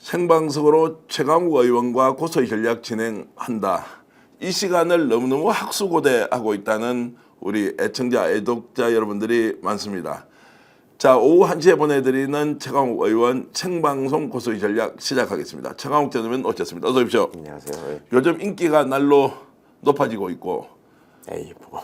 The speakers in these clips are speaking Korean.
생방송으로 최강욱 의원과 고소의 전략 진행한다. 이 시간을 너무너무 학수고대하고 있다는 우리 애청자, 애독자 여러분들이 많습니다. 자, 오후 1시에 보내드리는 최강욱 의원 생방송 고소의 전략 시작하겠습니다. 최강욱 전 의원 오셨습니다. 어서 오십시오. 안녕하세요. 네. 요즘 인기가 날로 높아지고 있고 에이, 뭐.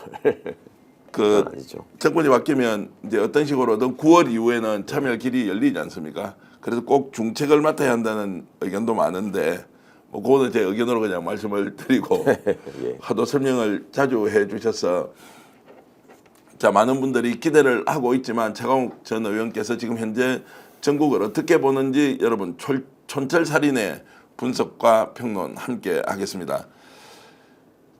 그 아니죠. 정권이 바뀌면 이제 어떤 식으로든 9월 이후에는 참여 길이 열리지 않습니까? 그래서 꼭 중책을 맡아야 한다는 의견도 많은데 뭐 그거는 제 의견으로 그냥 말씀을 드리고 예. 하도 설명을 자주 해주셔서 자, 많은 분들이 기대를 하고 있지만 최강욱 전 의원께서 지금 현재 전국을 어떻게 보는지 여러분 촌철살인의 분석과 평론 함께 하겠습니다.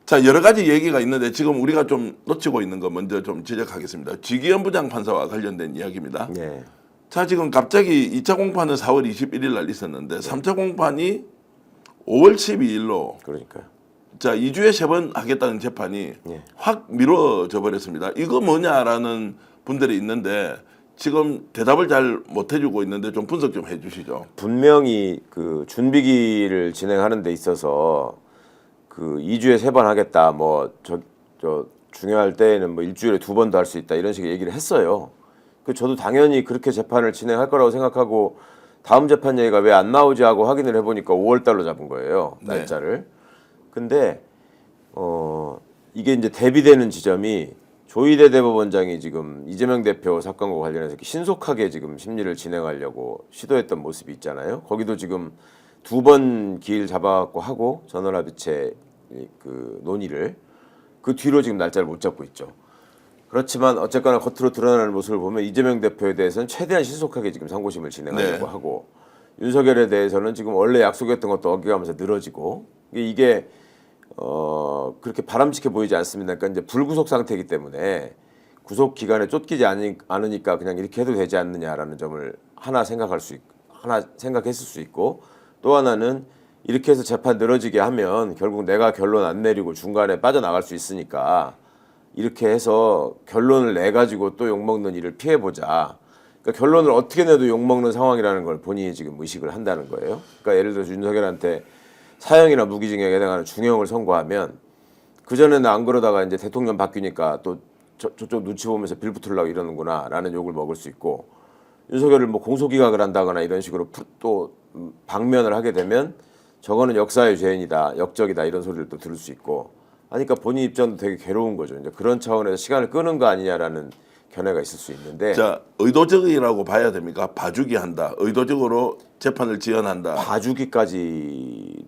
자, 여러 가지 얘기가 있는데 지금 우리가 좀 놓치고 있는 거 먼저 좀 지적하겠습니다. 지기현 부장판사와 관련된 이야기입니다. 네. 자, 지금 갑자기 2차 공판은 4월 21일 날 있었는데 3차 공판이 5월 12일로 그러니까요. 자, 2주에 3번 하겠다는 재판이 예. 확 미뤄져 버렸습니다. 이거 뭐냐라는 분들이 있는데 지금 대답을 잘 못 해주고 있는데 좀 분석 좀 해주시죠. 분명히 그 준비기를 진행하는 데 있어서 그 2주에 3번 하겠다. 뭐 저 중요할 때에는 뭐 일주일에 2번도 할 수 있다. 이런 식의 얘기를 했어요. 그 저도 당연히 그렇게 재판을 진행할 거라고 생각하고 다음 재판 얘기가 왜 안 나오지 하고 확인을 해보니까 5월 달로 잡은 거예요. 날짜를. 근데 이게 이제 대비되는 지점이 조희대 대법원장이 지금 이재명 대표 사건과 관련해서 이렇게 신속하게 지금 심리를 진행하려고 시도했던 모습이 있잖아요. 거기도 지금 2번 기일 잡아갖고 하고 전원합의체 그 논의를 그 뒤로 지금 날짜를 못 잡고 있죠. 그렇지만 어쨌거나 겉으로 드러나는 모습을 보면 이재명 대표에 대해서는 최대한 신속하게 지금 상고심을 진행하려고 하고 윤석열에 대해서는 지금 원래 약속했던 것도 어겨가면서 늘어지고 이게 그렇게 바람직해 보이지 않습니다. 그러니까 이제 불구속 상태이기 때문에 구속 기간에 쫓기지 않으니까 그냥 이렇게 해도 되지 않느냐라는 점을 하나 생각했을 수 있고 또 하나는 이렇게 해서 재판 늘어지게 하면 결국 내가 결론 안 내리고 중간에 빠져나갈 수 있으니까 이렇게 해서 결론을 내 가지고 또 욕먹는 일을 피해보자. 그러니까 결론을 어떻게 내도 욕먹는 상황이라는 걸 본인이 지금 의식을 한다는 거예요. 그러니까 예를 들어서 윤석열한테 사형이나 무기징역에 해당하는 중형을 선고하면 그전에는 안 그러다가 이제 대통령 바뀌니까 또 저쪽 눈치 보면서 빌붙으려고 이러는구나 라는 욕을 먹을 수 있고 윤석열을 뭐 공소기각을 한다거나 이런 식으로 또 방면을 하게 되면 저거는 역사의 죄인이다, 역적이다 이런 소리를 또 들을 수 있고 하니까 본인 입장도 되게 괴로운 거죠. 이제 그런 차원에서 시간을 끄는 거 아니냐라는 견해가 있을 수 있는데 자, 의도적이라고 봐야 됩니까? 봐주기 한다. 의도적으로 재판을 지연한다. 봐주기까지를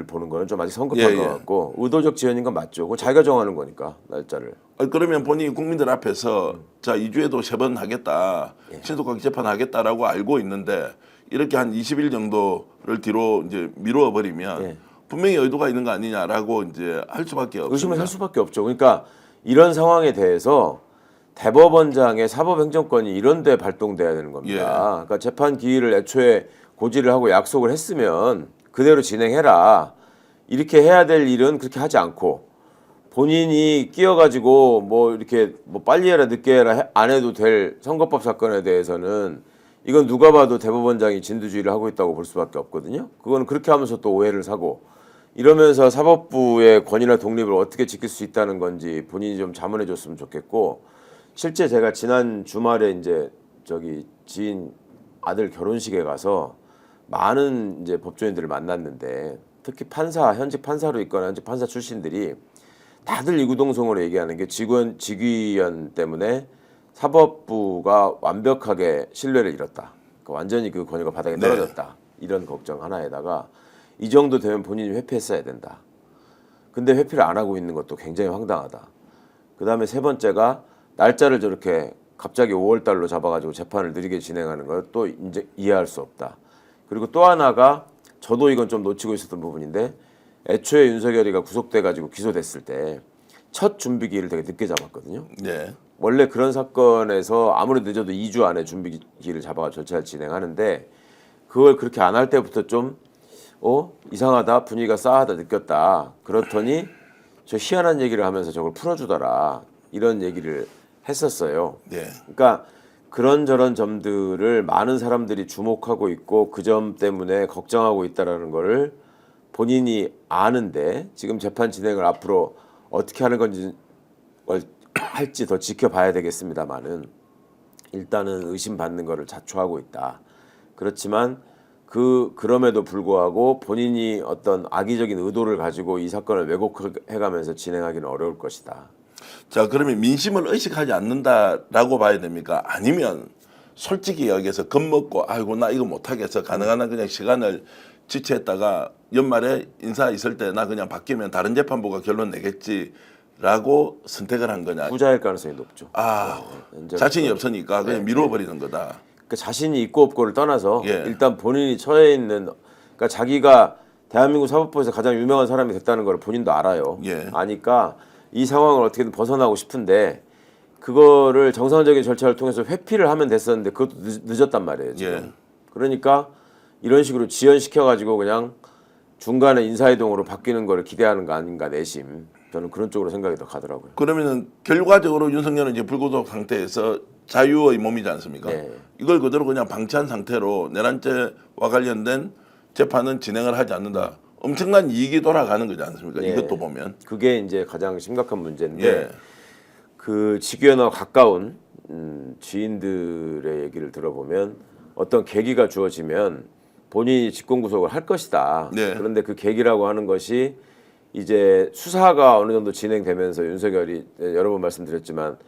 보는 거는 좀 아직 성급한 것 같고 의도적 지연인 건 맞죠. 그건 자기가 정하는 거니까 날짜를. 그러면 본인이 국민들 앞에서 자, 2주에도 3번 하겠다. 신속하게 재판하겠다라고 알고 있는데 이렇게 한 20일 정도를 뒤로 이제 미루어 버리면 분명히 의도가 있는 거 아니냐라고 이제 할 수밖에 없습니다. 의심을 할 수밖에 없죠. 그러니까 이런 상황에 대해서 대법원장의 사법행정권이 이런 데 발동돼야 되는 겁니다. 그러니까 재판 기일을 애초에 고지를 하고 약속을 했으면 그대로 진행해라. 이렇게 해야 될 일은 그렇게 하지 않고 본인이 끼어가지고 뭐 이렇게 뭐 빨리 해라 늦게 해라 안 해도 될 선거법 사건에 대해서는 이건 누가 봐도 대법원장이 진두지휘를 하고 있다고 볼 수밖에 없거든요. 그거는 그렇게 하면서 또 오해를 사고 이러면서 사법부의 권위나 독립을 어떻게 지킬 수 있다는 건지 본인이 좀 자문해 줬으면 좋겠고 실제 제가 지난 주말에 이제 저기 지인 아들 결혼식에 가서 많은 이제 법조인들을 만났는데 특히 현직 판사로 있거나 현직 판사 출신들이 다들 이구동성으로 얘기하는 게 직위원 때문에 사법부가 완벽하게 신뢰를 잃었다. 그러니까 완전히 그 권위가 바닥에 떨어졌다. 이런 걱정 하나에다가 이 정도 되면 본인이 회피했어야 된다. 근데 회피를 안 하고 있는 것도 굉장히 황당하다. 그 다음에 세 번째가 날짜를 저렇게 갑자기 5월 달로 잡아가지고 재판을 느리게 진행하는 걸 또 이제 이해할 수 없다. 그리고 또 하나가 저도 이건 좀 놓치고 있었던 부분인데 애초에 윤석열이가 구속돼가지고 기소됐을 때 첫 준비기일을 되게 늦게 잡았거든요. 원래 그런 사건에서 아무리 늦어도 2주 안에 준비기일을 잡아가 절차를 진행하는데 그걸 그렇게 안 할 때부터 좀 이상하다 분위기가 싸하다 느꼈다. 그렇더니 저 희한한 얘기를 하면서 저걸 풀어주더라. 이런 얘기를 했었어요. 그러니까 그런저런 점들을 많은 사람들이 주목하고 있고 그 점 때문에 걱정하고 있다라는 거를 본인이 아는데 지금 재판 진행을 앞으로 어떻게 하는 건지 할지 더 지켜봐야 되겠습니다만은 일단은 의심받는 거를 자초하고 있다. 그렇지만 그럼에도 불구하고 본인이 어떤 악의적인 의도를 가지고 이 사건을 왜곡해가면서 진행하기는 어려울 것이다. 자, 그러면 민심을 의식하지 않는다라고 봐야 됩니까? 아니면 솔직히 이야기해서 겁먹고 아이고 나 이거 못하겠어 가능한 한 그냥 시간을 지체했다가 연말에 인사 있을 때 나 그냥 바뀌면 다른 재판부가 결론 내겠지라고 선택을 한 거냐? 후자일 가능성이 높죠. 이제 자신이 없으니까 그냥 미뤄버리는 거다. 그 자신이 있고 없고를 떠나서 예. 일단 본인이 처해 있는 그러니까 자기가 대한민국 사법부에서 가장 유명한 사람이 됐다는 걸 본인도 알아요. 예. 아니까 이 상황을 어떻게든 벗어나고 싶은데 그거를 정상적인 절차를 통해서 회피를 하면 됐었는데 그것도 늦었단 말이에요. 지금. 예. 그러니까 이런 식으로 지연시켜 가지고 그냥 중간에 인사이동으로 바뀌는 거를 기대하는 거 아닌가 내심. 저는 그런 쪽으로 생각이 더 가더라고요. 그러면은 결과적으로 윤석열은 이제 불구속 상태에서 자유의 몸이지 않습니까? 네. 이걸 그대로 그냥 방치한 상태로 내란죄와 관련된 재판은 진행을 하지 않는다. 엄청난 이익이 돌아가는 거지 않습니까? 예. 이것도 보면. 그게 이제 가장 심각한 문제인데 예. 그 직위원과 가까운 지인들의 얘기를 들어보면 어떤 계기가 주어지면 본인이 직권구속을 할 것이다. 네. 그런데 그 계기라고 하는 것이 이제 수사가 어느 정도 진행되면서 윤석열이 여러 번 말씀드렸지만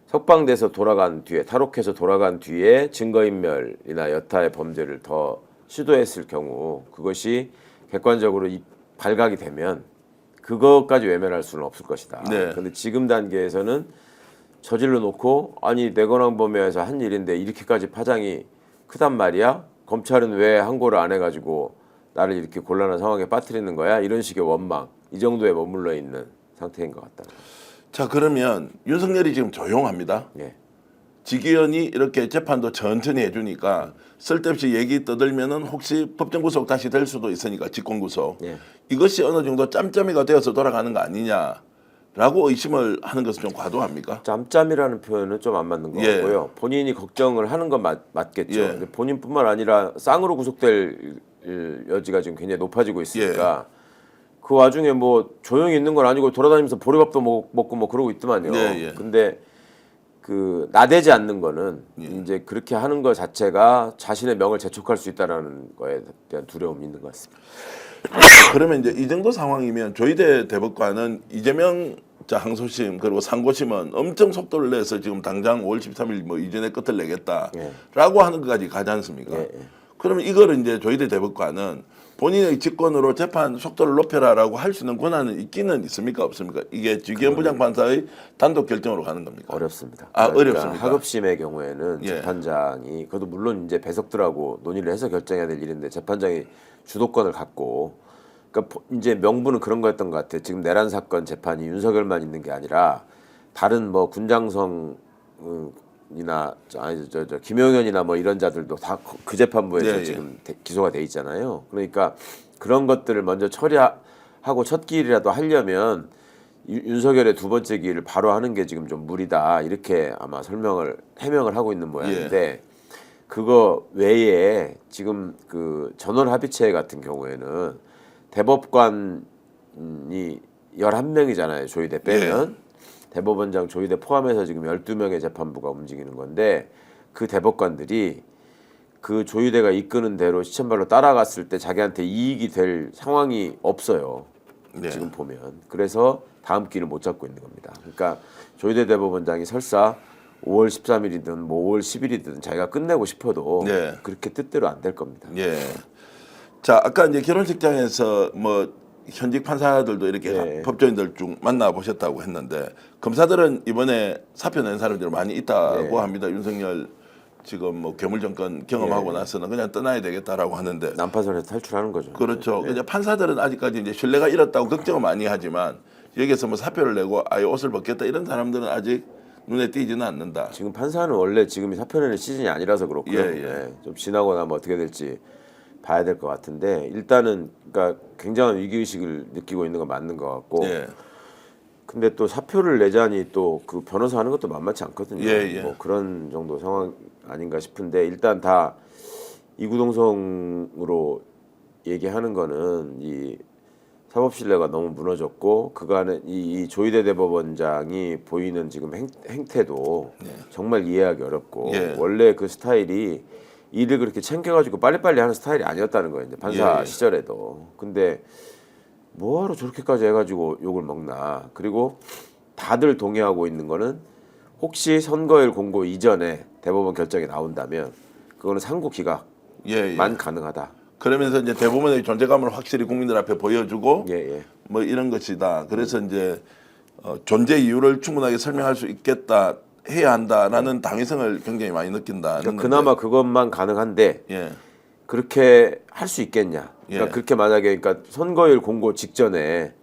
석방돼서 돌아간 뒤에 탈옥해서 돌아간 뒤에 증거인멸이나 여타의 범죄를 더 시도했을 경우 그것이 객관적으로 발각이 되면 그것까지 외면할 수는 없을 것이다. 네. 그런데 지금 단계에서는 저질러 놓고 아니 내건황범죄에서 한 일인데 이렇게까지 파장이 크단 말이야? 검찰은 왜 항고를 안 해가지고 나를 이렇게 곤란한 상황에 빠뜨리는 거야? 이런 식의 원망 이 정도에 머물러 있는 상태인 것 같다. 자, 그러면 윤석열이 지금 조용합니다. 예. 지기현이 이렇게 재판도 천천히 해주니까 쓸데없이 얘기 떠들면은 혹시 법정 구속 다시 될 수도 있으니까 직권구속. 예. 이것이 어느 정도 짬짬이가 되어서 돌아가는 거 아니냐라고 의심을 하는 것은 좀 과도합니까? 짬짬이라는 표현은 좀 안 맞는 것 예. 같고요. 본인이 걱정을 하는 건 맞겠죠. 예. 근데 본인뿐만 아니라 쌍으로 구속될 여지가 지금 굉장히 높아지고 있으니까 예. 그 와중에 뭐 조용히 있는 건 아니고 돌아다니면서 보리밥도 먹고 뭐 그러고 있더만요. 예, 예. 근데 그 나대지 않는 거는 예. 이제 그렇게 하는 것 자체가 자신의 명을 재촉할 수 있다라는 거에 대한 두려움이 있는 것 같습니다. 그러면 이제 이 정도 상황이면 조희대 대법관은 이재명 항소심 그리고 상고심은 엄청 속도를 내서 지금 당장 5월 13일 뭐 이전에 끝을 내겠다라고 하는 것까지 가지 않습니까? 예, 예. 그러면 이거를 이제 조희대 대법관은 본인의 직권으로 재판 속도를 높여라라고 할 수 있는 권한은 있기는 있습니까 없습니까? 이게 지기현 부장판사의 단독 결정으로 가는 겁니까? 어렵습니다. 아, 그러니까 어렵습니까? 하급심의 경우에는 예. 재판장이 그것도 물론 이제 배석들하고 논의를 해서 결정해야 될 일인데 재판장이 주도권을 갖고 그러니까 이제 명분은 그런 거였던 것 같아요. 지금 내란 사건 재판이 윤석열만 있는 게 아니라 다른 뭐 군장성 이나 김용현이나 뭐 이런 자들도 다 그 재판부에서 예, 지금 기소가 돼 있잖아요. 그러니까 그런 것들을 먼저 처리하고 첫 기일이라도 하려면 윤석열의 두 번째 기일을 바로 하는 게 지금 좀 무리다 이렇게 아마 해명을 하고 있는 모양인데 그거 외에 지금 그 전원 합의체 같은 경우에는 대법관이 11명이잖아요. 조희대 빼면. 대법원장 조희대 포함해서 지금 12명의 재판부가 움직이는 건데 그 대법관들이 그 조희대가 이끄는 대로 시천발로 따라갔을 때 자기한테 이익이 될 상황이 없어요. 네. 지금 보면. 그래서 다음 길을 못 잡고 있는 겁니다. 그러니까 조희대 대법원장이 설사 5월 13일이든 뭐 5월 10일이든 자기가 끝내고 싶어도 네. 그렇게 뜻대로 안 될 겁니다. 예. 자, 아까 이제 결혼식장에서 뭐 현직 판사들도 이렇게 예. 법조인들 중 만나 보셨다고 했는데 검사들은 이번에 사표 낸 사람들이 많이 있다고 예. 합니다. 윤석열 지금 뭐 괴물 정권 경험하고 나서는 그냥 떠나야 되겠다라고 하는데 난파선에서 탈출하는 거죠. 그렇죠. 이제 판사들은 아직까지 이제 신뢰가 잃었다고 걱정을 많이 하지만 여기서 뭐 사표를 내고 아예 옷을 벗겠다 이런 사람들은 아직 눈에 띄지는 않는다. 지금 판사는 원래 지금이 사표 내는 시즌이 아니라서 그렇고요. 예, 예. 네, 좀 지나고 나면 어떻게 될지 봐야 될 것 같은데 일단은 그러니까 굉장한 위기 의식을 느끼고 있는 건 맞는 것 같고 예. 근데 또 사표를 내자니 또 그 변호사 하는 것도 만만치 않거든요. 예, 예. 뭐 그런 정도 상황 아닌가 싶은데 일단 다 이구동성으로 얘기하는 거는 이 사법 신뢰가 너무 무너졌고 그간에 이 조희대 대법원장이 보이는 지금 행태도 정말 이해하기 어렵고 예. 원래 그 스타일이 일을 그렇게 챙겨가지고 빨리빨리 하는 스타일이 아니었다는 거예요. 이제 판사 예. 시절에도. 근데 뭐하러 저렇게까지 해가지고 욕을 먹나. 그리고 다들 동의하고 있는 거는 혹시 선거일 공고 이전에 대법원 결정이 나온다면 그거는 상고 기각만 예, 예. 가능하다. 그러면서 이제 대부분의 존재감을 확실히 국민들 앞에 보여주고 예, 예. 뭐 이런 것이다. 그래서 이제 존재 이유를 충분하게 설명할 수 있겠다 해야 한다라는 당위성을 굉장히 많이 느낀다. 그러니까 그나마 그것만 가능한데 예. 그렇게 할 수 있겠냐? 그러니까 예. 그렇게 만약에 그러니까 선거일 공고 직전에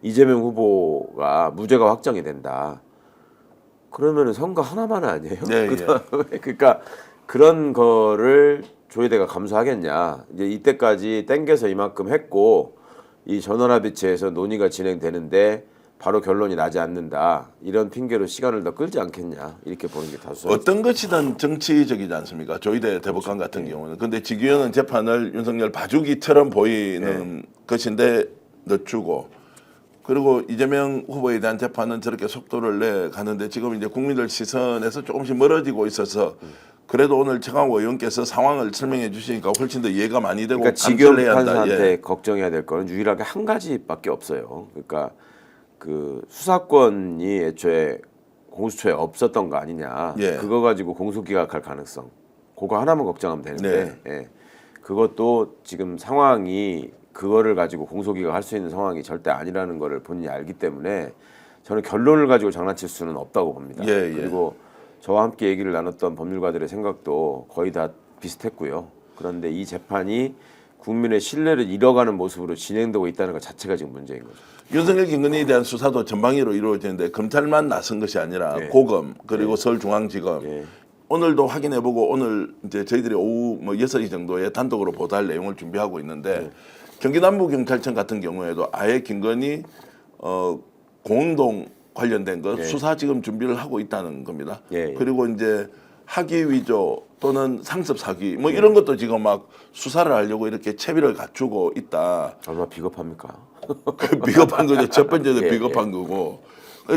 이재명 후보가 무죄가 확정이 된다. 그러면은 선거 하나만 아니에요? 예, 그다음에 그러니까 그런 거를 조희대가 감수하겠냐? 이제 이때까지 땡겨서 이만큼 했고 이 전원합의체에서 논의가 진행되는데 바로 결론이 나지 않는다. 이런 핑계로 시간을 더 끌지 않겠냐? 이렇게 보는 게 다수. 어떤 것이든 정치적이지 않습니까? 조희대 대법관 같은 경우는. 근데 지기현은 재판을 윤석열 봐주기처럼 보이는 것인데 늦추고 그리고 이재명 후보에 대한 재판은 저렇게 속도를 내 가는데 지금 이제 국민들 시선에서 조금씩 멀어지고 있어서 그래도 오늘 최강욱 의원께서 상황을 설명해 주시니까 훨씬 더 이해가 많이 되고 그러니까 지금 감사를 해야 한다. 판사한테 예. 걱정해야 될 거는 유일하게 한 가지밖에 없어요. 그러니까 그 수사권이 애초에 공수처에 없었던 거 아니냐. 예. 그거 가지고 공소기각할 가능성. 그거 하나만 걱정하면 되는데 예. 그것도 지금 상황이 그거를 가지고 공소기각할 수 있는 상황이 절대 아니라는 거를 본인이 알기 때문에 저는 결론을 가지고 장난칠 수는 없다고 봅니다. 예, 예. 그리고 저와 함께 얘기를 나눴던 법률가들의 생각도 거의 다 비슷했고요. 그런데 이 재판이 국민의 신뢰를 잃어가는 모습으로 진행되고 있다는 것 자체가 지금 문제인 거죠. 윤석열 김건희에 대한 수사도 전방위로 이루어지는데 검찰만 나선 것이 아니라 예. 고검 그리고 서울중앙지검 예. 오늘도 확인해보고 오늘 이제 저희들이 오후 뭐 6시 정도에 단독으로 보도할 내용을 준비하고 있는데 경기 남부경찰청 같은 경우에도 아예 김건희 공동 관련된 것 예. 수사 지금 준비를 하고 있다는 겁니다. 예. 그리고 이제 학위 위조 또는 상습 사기 뭐 이런 것도 지금 막 수사를 하려고 이렇게 채비를 갖추고 있다. 얼마나 비겁합니까? 비겁한 거죠. 첫 번째도 예, 비겁한 거고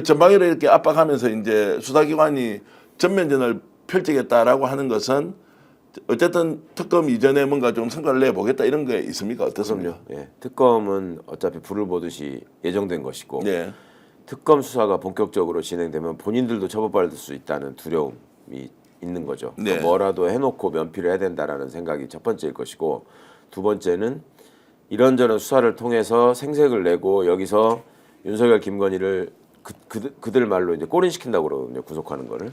전방위로 이렇게 압박하면서 이제 수사기관이 전면전을 펼치겠다라고 하는 것은 어쨌든 특검 이전에 뭔가 좀 성과를 내보겠다 이런 게 있습니까? 어떻습니까? 예. 특검은 어차피 불을 보듯이 예정된 것이고 예. 특검 수사가 본격적으로 진행되면 본인들도 처벌받을 수 있다는 두려움이 있는 거죠. 네. 그러니까 뭐라도 해놓고 면피를 해야 된다라는 생각이 첫 번째일 것이고 두 번째는 이런저런 수사를 통해서 생색을 내고 여기서 윤석열 김건희를 그들 말로 이제 꼬린시킨다고 그러거든요. 구속하는 거를.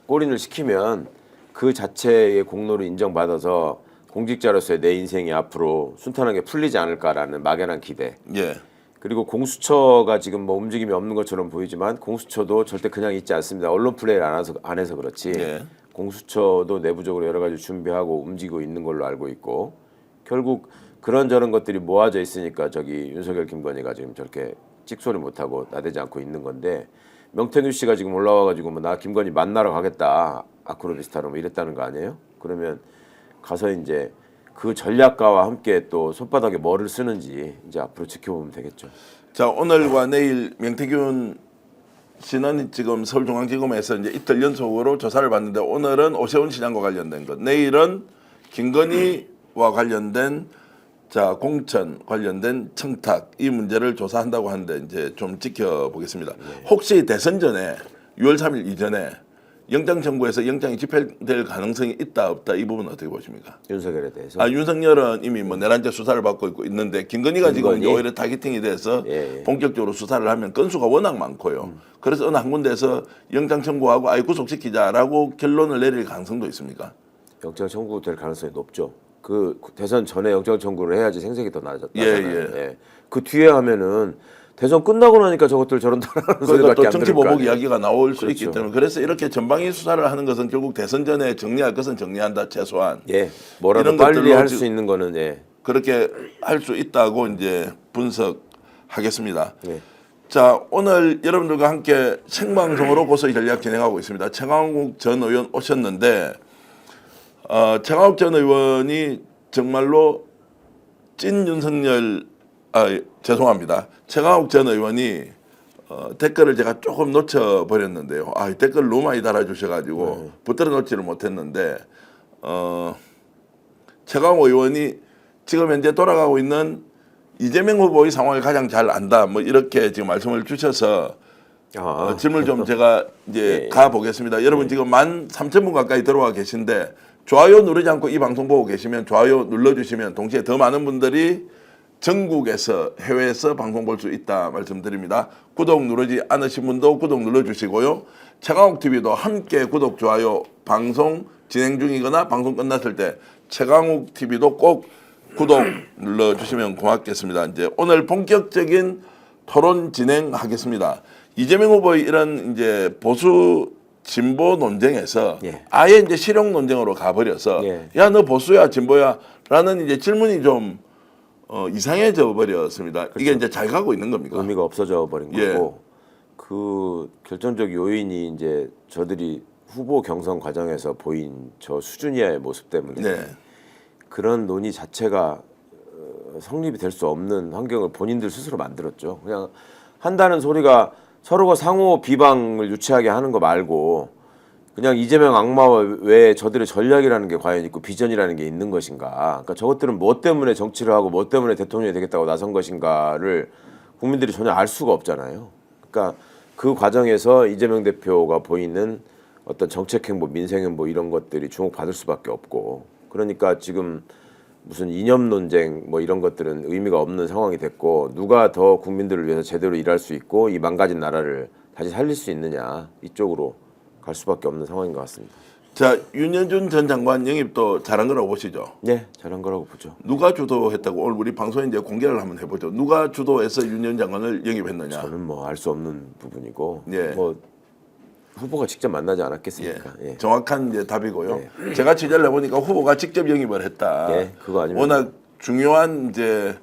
꼬린을 시키면 그 자체의 공로를 인정받아서 공직자로서의 내 인생이 앞으로 순탄하게 풀리지 않을까라는 막연한 기대. 예. 그리고 공수처가 지금 뭐 움직임이 없는 것처럼 보이지만 공수처도 절대 그냥 있지 않습니다. 언론 플레이를 안 해서 그렇지. 예. 공수처도 내부적으로 여러 가지 준비하고 움직이고 있는 걸로 알고 있고 결국 그런저런 것들이 모아져 있으니까 저기 윤석열 김건희가 지금 저렇게 찍소리 못하고 나대지 않고 있는 건데 명태균 씨가 지금 올라와가지고 뭐 나 김건희 만나러 가겠다 아크로비스타로 뭐 이랬다는 거 아니에요? 그러면 가서 이제 그 전략가와 함께 또 손바닥에 뭐를 쓰는지 이제 앞으로 지켜보면 되겠죠. 자 오늘과 내일 명태균 씨는 지금 서울중앙지검에서 이제 이틀 연속으로 조사를 받는데 오늘은 오세훈 시장과 관련된 것, 내일은 김건희와 관련된 자 공천 관련된 청탁 이 문제를 조사한다고 하는데 이제 좀 지켜보겠습니다. 혹시 대선 전에 6월 3일 이전에 영장 청구해서 영장이 집행될 가능성이 있다 없다 이 부분은 어떻게 보십니까? 윤석열에 대해서. 아 윤석열은 이미 뭐 내란죄 수사를 받고 있는데 김건희가 지금 이제 오히려 타겟팅이 돼서 예. 본격적으로 수사를 하면 건수가 워낙 많고요. 그래서 어느 한 군데에서 영장 청구하고 아예 구속시키자라고 결론을 내릴 가능성도 있습니까? 영장 청구될 가능성이 높죠. 그 대선 전에 영장 청구를 해야지 생색이 더 나잖아요. 예. 그 뒤에 하면은 대선 끝나고 나니까 저것들 저런다라는 그러니까 소리밖에 또 안 정치 들을 거 보복 아니에요. 이야기가 나올 수 그렇죠. 있기 때문에 그래서 이렇게 전방위 수사를 하는 것은 결국 대선 전에 정리할 것은 정리한다 최소한 예, 뭐라도 이런 빨리 것들로 할 지금 수 있는 거는 예. 그렇게 할 수 있다고 이제 분석하겠습니다. 예. 자, 오늘 여러분들과 함께 생방송으로 고소의 전략 진행하고 있습니다. 최강욱 전 의원 오셨는데 최강욱 전 의원이 정말로 찐 윤석열 죄송합니다. 최강욱 전 의원이 댓글을 제가 조금 놓쳐버렸는데요. 댓글 너무 많이 달아주셔가지고 붙들어 놓지를 못했는데 최강욱 의원이 지금 현재 돌아가고 있는 이재명 후보의 상황을 가장 잘 안다. 뭐 이렇게 지금 말씀을 주셔서 질문을 좀 제가 이제 가보겠습니다. 여러분 지금 13,000분 가까이 들어와 계신데 좋아요 누르지 않고 이 방송 보고 계시면 좋아요 눌러주시면 동시에 더 많은 분들이 전국에서 해외에서 방송 볼 수 있다 말씀드립니다. 구독 누르지 않으신 분도 구독 눌러주시고요. 최강욱 TV도 함께 구독 좋아요 방송 진행 중이거나 방송 끝났을 때 최강욱 TV도 꼭 구독 눌러주시면 고맙겠습니다. 이제 오늘 본격적인 토론 진행하겠습니다. 이재명 후보의 이런 이제 보수 진보 논쟁에서 아예 이제 실용 논쟁으로 가버려서 야 너 보수야 진보야라는 이제 질문이 좀 이상해져 버렸습니다. 그렇죠. 이게 이제 잘 가고 있는 겁니까? 의미가 없어져 버린 거고 그 결정적 요인이 이제 저들이 후보 경선 과정에서 보인 저 수준 이하의 모습 때문에 그런 논의 자체가 성립이 될 수 없는 환경을 본인들 스스로 만들었죠. 그냥 한다는 소리가 서로가 상호 비방을 유치하게 하는 거 말고 그냥 이재명 악마와 왜 저들의 전략이라는 게 과연 있고 비전이라는 게 있는 것인가. 그러니까 저것들은 뭐 때문에 정치를 하고 뭐 때문에 대통령이 되겠다고 나선 것인가를 국민들이 전혀 알 수가 없잖아요. 그러니까 그 과정에서 이재명 대표가 보이는 어떤 정책행보, 민생행보 이런 것들이 주목받을 수밖에 없고 그러니까 지금 무슨 이념 논쟁 뭐 이런 것들은 의미가 없는 상황이 됐고 누가 더 국민들을 위해서 제대로 일할 수 있고 이 망가진 나라를 다시 살릴 수 있느냐 이쪽으로 갈 수밖에 없는 상황인 것 같습니다. 자, 윤여준 전 장관 영입도 잘한 거라고 보시죠? 네, 잘한 거라고 보죠. 누가 주도했다고 오늘 우리 방송에 이제 공개를 한번 해보죠. 누가 주도해서 윤여준 장관을 영입했느냐? 저는 뭐 알 수 없는 부분이고 뭐 후보가 직접 만나지 않았겠습니까? 정확한 이제 답이고요. 제가 취재를 해보니까 후보가 직접 영입을 했다. 그거 아니면 워낙 중요한 이제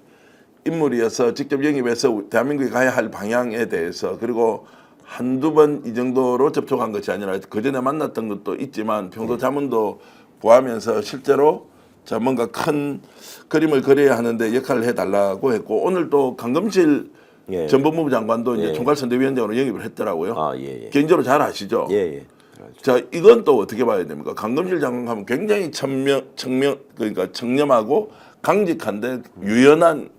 인물이어서 직접 영입해서 대한민국이 가야 할 방향에 대해서 그리고 한두 번 이 정도로 접촉한 것이 아니라 그 전에 만났던 것도 있지만 평소 자문도 구하면서 실제로 자 뭔가 큰 그림을 그려야 하는데 역할을 해달라고 했고 오늘 또 강금실 전 법무부 장관도 이제 총괄선대위원장으로 영입을 했더라고요. 개인적으로 잘 아시죠? 자, 이건 또 어떻게 봐야 됩니까? 강금실 장관 하면 굉장히 그러니까 청렴하고 강직한데 유연한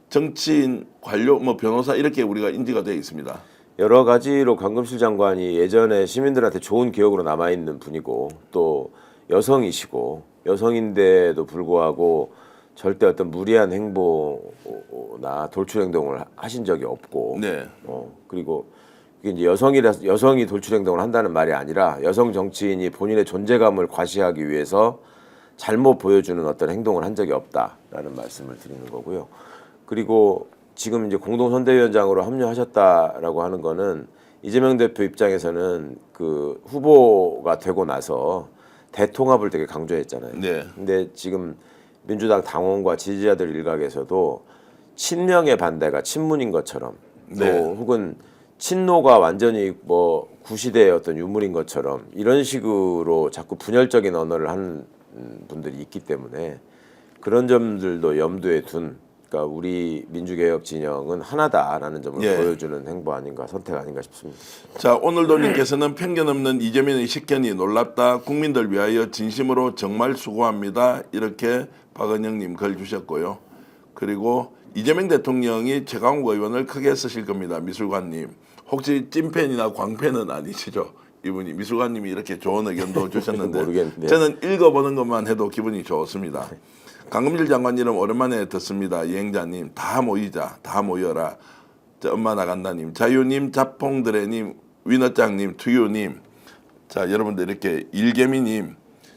정치인, 관료, 뭐 변호사 이렇게 우리가 인지가 되어 있습니다. 여러 가지로 강금실 장관이 예전에 시민들한테 좋은 기억으로 남아 있는 분이고 또 여성이시고 여성인데도 불구하고 절대 어떤 무리한 행보나 돌출 행동을 하신 적이 없고 그리고 이게 이제 여성이 돌출 행동을 한다는 말이 아니라 여성 정치인이 본인의 존재감을 과시하기 위해서 잘못 보여주는 어떤 행동을 한 적이 없다라는 말씀을 드리는 거고요. 그리고 지금 이제 공동선대위원장으로 합류하셨다라고 하는 거는 이재명 대표 입장에서는 그 후보가 되고 나서 대통합을 되게 강조했잖아요. 근데 지금 민주당 당원과 지지자들 일각에서도 친명의 반대가 친문인 것처럼 또 혹은 친노가 완전히 뭐 구시대의 어떤 유물인 것처럼 이런 식으로 자꾸 분열적인 언어를 하는 분들이 있기 때문에 그런 점들도 염두에 둔 그러니까 우리 민주개혁 진영은 하나다라는 점을 보여주는 행보 아닌가 선택 아닌가 싶습니다. 자, 오늘도 님께서는 편견 없는 이재명의 식견이 놀랍다. 국민들 위하여 진심으로 정말 수고합니다. 이렇게 박은영님 글 주셨고요. 그리고 이재명 대통령이 최강욱 의원을 크게 쓰실 겁니다. 미술관님. 혹시 찐팬이나 광팬은 아니시죠? 이분이 미술관님이 이렇게 좋은 의견도 주셨는데 모르겠는데. 저는 읽어보는 것만 해도 기분이 좋습니다. 강금실 장관 이름 오랜만에 듣습니다. 여행자님 다 모이자 다 모여라. 자, 엄마 나간다님 자유님 자퐁드레님 위너짱님 투유님 자 여러분들 이렇게 일개미님